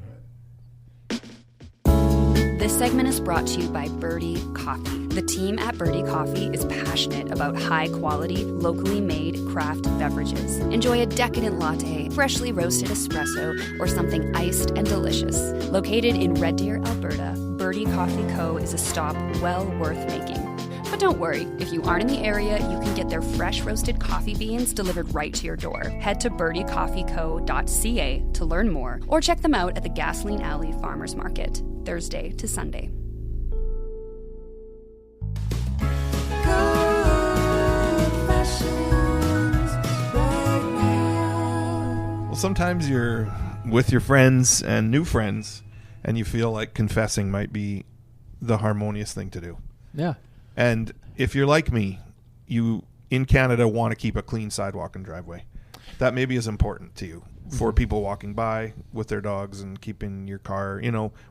[SPEAKER 1] This segment is brought to you by Birdie Coffee. The team at Birdie Coffee is passionate about high-quality, locally made craft beverages. Enjoy a decadent latte, freshly roasted espresso, or something iced and delicious. Located in Red Deer, Alberta, Birdie Coffee Co. is a stop well worth making. But don't worry, if you aren't in the area, you can get their fresh roasted coffee beans delivered right to your door. Head to birdiecoffeeco.ca to learn more, or check them out at the Gasoline Alley Farmers Market, Thursday to Sunday.
[SPEAKER 2] Well, sometimes you're with your friends and new friends, and you feel like confessing might be the harmonious thing to do.
[SPEAKER 3] Yeah.
[SPEAKER 2] And if you're like me, you in Canada want to keep a clean sidewalk and driveway. That maybe is important to you for people walking by with their dogs and keeping your car,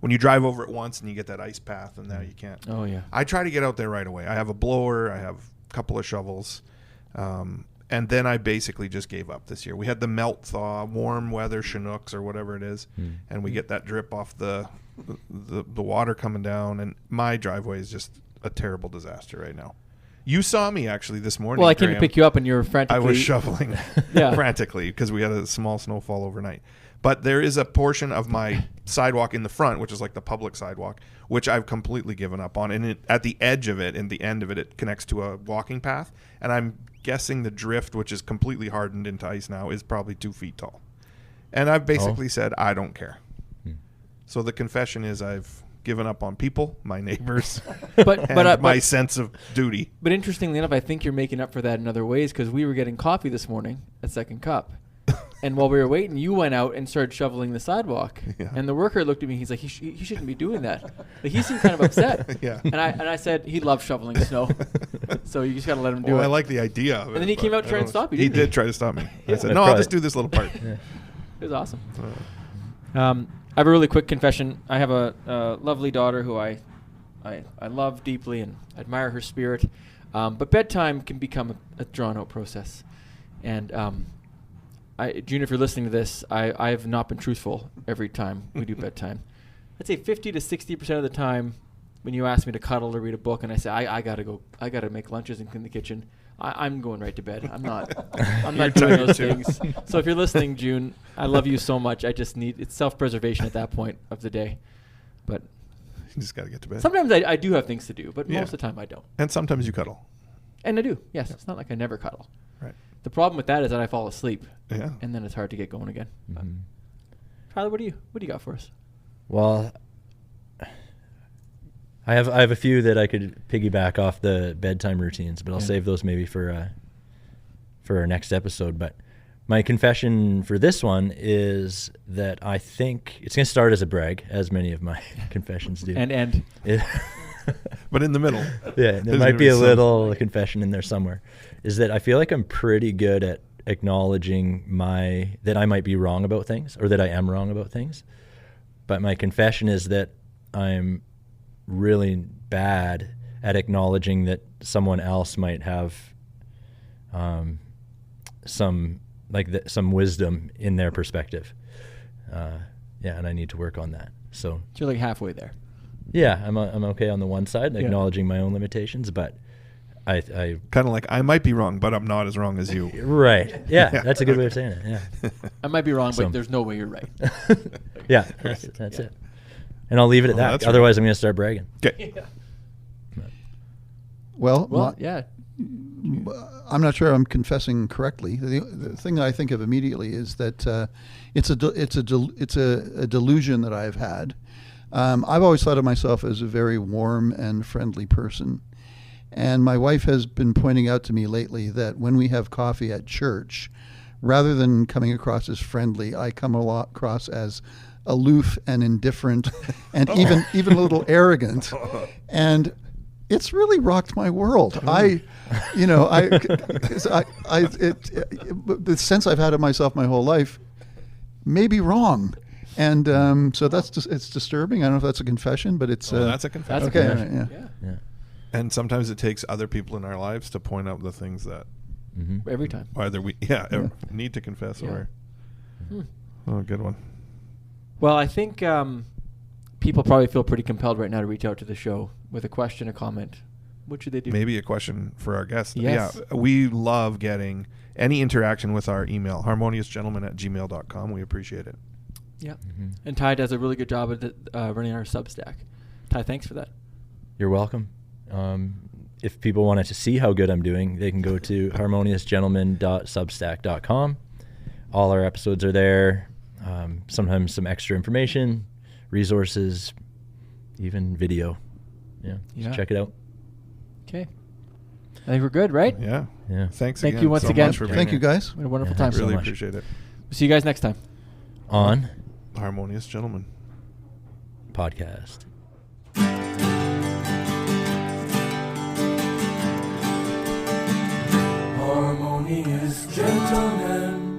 [SPEAKER 2] when you drive over it once and you get that ice path and now you can't.
[SPEAKER 3] Oh, yeah.
[SPEAKER 2] I try to get out there right away. I have a blower. I have a couple of shovels. And then I basically just gave up this year. We had the melt thaw, warm weather, Chinooks or whatever it is, and we get that drip off the water coming down, and my driveway is just a terrible disaster right now. You saw me actually this morning.
[SPEAKER 3] Well, I came to pick you up and you were frantically.
[SPEAKER 2] I was shoveling frantically because we had a small snowfall overnight. But there is a portion of my sidewalk in the front, which is like the public sidewalk, which I've completely given up on. And at the edge of it, and the end of it, it connects to a walking path. And I'm guessing the drift, which is completely hardened into ice now, is probably 2 feet tall. And I've basically said, I don't care. So the confession is I've given up on people, my neighbors, but my sense of duty.
[SPEAKER 3] But interestingly enough, I think you're making up for that in other ways, because we were getting coffee this morning at Second Cup. And while we were waiting, you went out and started shoveling the sidewalk. Yeah. And the worker looked at me. He's like, he shouldn't be doing that. Like, he seemed kind of upset.
[SPEAKER 2] Yeah.
[SPEAKER 3] And I said he loves shoveling snow. So you just got to let him do it.
[SPEAKER 2] I like the idea of it.
[SPEAKER 3] And then he came out to try and stop you,
[SPEAKER 2] He
[SPEAKER 3] didn't he?
[SPEAKER 2] did try to stop me. I said, no, I'll just do this little part.
[SPEAKER 3] Yeah. It was awesome. I have a really quick confession. I have a lovely daughter who I love deeply and admire her spirit. But bedtime can become a drawn-out process. And June, if you're listening to this, I have not been truthful every time we do bedtime. I'd say 50 to 60% of the time when you ask me to cuddle or read a book and I say, I got to make lunches and clean the kitchen, I'm going right to bed. I'm not doing those things. So if you're listening, June, I love you so much. I just it's self-preservation at that point of the day. But
[SPEAKER 2] you just got to get to bed.
[SPEAKER 3] Sometimes I do have things to do, but most of the time I don't.
[SPEAKER 2] And sometimes you cuddle.
[SPEAKER 3] And I do, yes. Yeah. It's not like I never cuddle.
[SPEAKER 2] Right.
[SPEAKER 3] The problem with that is that I fall asleep.
[SPEAKER 2] Yeah.
[SPEAKER 3] And then it's hard to get going again. Tyler, what do you got for us?
[SPEAKER 4] Well, I have a few that I could piggyback off the bedtime routines, but I'll save those maybe for our next episode. But my confession for this one is that I think it's going to start as a brag, as many of my confessions do.
[SPEAKER 3] And end.
[SPEAKER 2] But in the middle.
[SPEAKER 4] Yeah, there might be a little confession in there somewhere. Is that I feel like I'm pretty good at acknowledging that I might be wrong about things, or that I am wrong about things. But my confession is that I'm really bad at acknowledging that someone else might have some wisdom in their perspective. And I need to work on that. So
[SPEAKER 3] you're like halfway there.
[SPEAKER 4] Yeah, I'm okay on the one side, acknowledging my own limitations, but I
[SPEAKER 2] kind of like, I might be wrong, but I'm not as wrong as you.
[SPEAKER 4] Right. Yeah, that's a good way of saying it. Yeah.
[SPEAKER 3] I might be wrong, but there's no way you're right.
[SPEAKER 4] Yeah, that's it. And I'll leave it at that. Otherwise, I'm going to start bragging.
[SPEAKER 2] Okay.
[SPEAKER 5] Yeah. Well,
[SPEAKER 3] yeah.
[SPEAKER 5] I'm not sure I'm confessing correctly. The thing that I think of immediately is that it's a delusion that I've had. I've always thought of myself as a very warm and friendly person. And my wife has been pointing out to me lately that when we have coffee at church, rather than coming across as friendly, I come across as aloof and indifferent and even a little arrogant. And it's really rocked my world. The sense I've had of myself my whole life may be wrong. And so it's disturbing. I don't know if that's a confession, but it's...
[SPEAKER 2] that's a confession.
[SPEAKER 5] Okay,
[SPEAKER 3] yeah.
[SPEAKER 2] And sometimes it takes other people in our lives to point out the things that...
[SPEAKER 3] Every time.
[SPEAKER 2] Either we need to confess or... Oh, good one.
[SPEAKER 3] Well, I think people probably feel pretty compelled right now to reach out to the show with a question, a comment. What should they do?
[SPEAKER 2] Maybe a question for our guest.
[SPEAKER 3] Yes.
[SPEAKER 2] Yeah, we love getting any interaction with our email, harmoniousgentleman@gmail.com. We appreciate it.
[SPEAKER 3] Yeah. And Ty does a really good job at running our Substack. Ty, thanks for that.
[SPEAKER 4] You're welcome. If people wanted to see how good I'm doing, they can go to harmoniousgentleman.substack.com. All our episodes are there. Sometimes some extra information, resources, even video. Yeah. Check it out.
[SPEAKER 3] Okay. I think we're good, right?
[SPEAKER 2] Yeah. Thanks
[SPEAKER 3] Thank
[SPEAKER 2] again.
[SPEAKER 3] you once
[SPEAKER 2] so
[SPEAKER 3] again.
[SPEAKER 2] much for being
[SPEAKER 5] Thank you,
[SPEAKER 2] here.
[SPEAKER 5] guys.
[SPEAKER 3] We had a wonderful time.
[SPEAKER 2] Really
[SPEAKER 3] so much.
[SPEAKER 2] appreciate it.
[SPEAKER 3] We'll see you guys next time.
[SPEAKER 4] On
[SPEAKER 2] Harmonious Gentleman
[SPEAKER 4] podcast.
[SPEAKER 6] Harmonious Gentleman.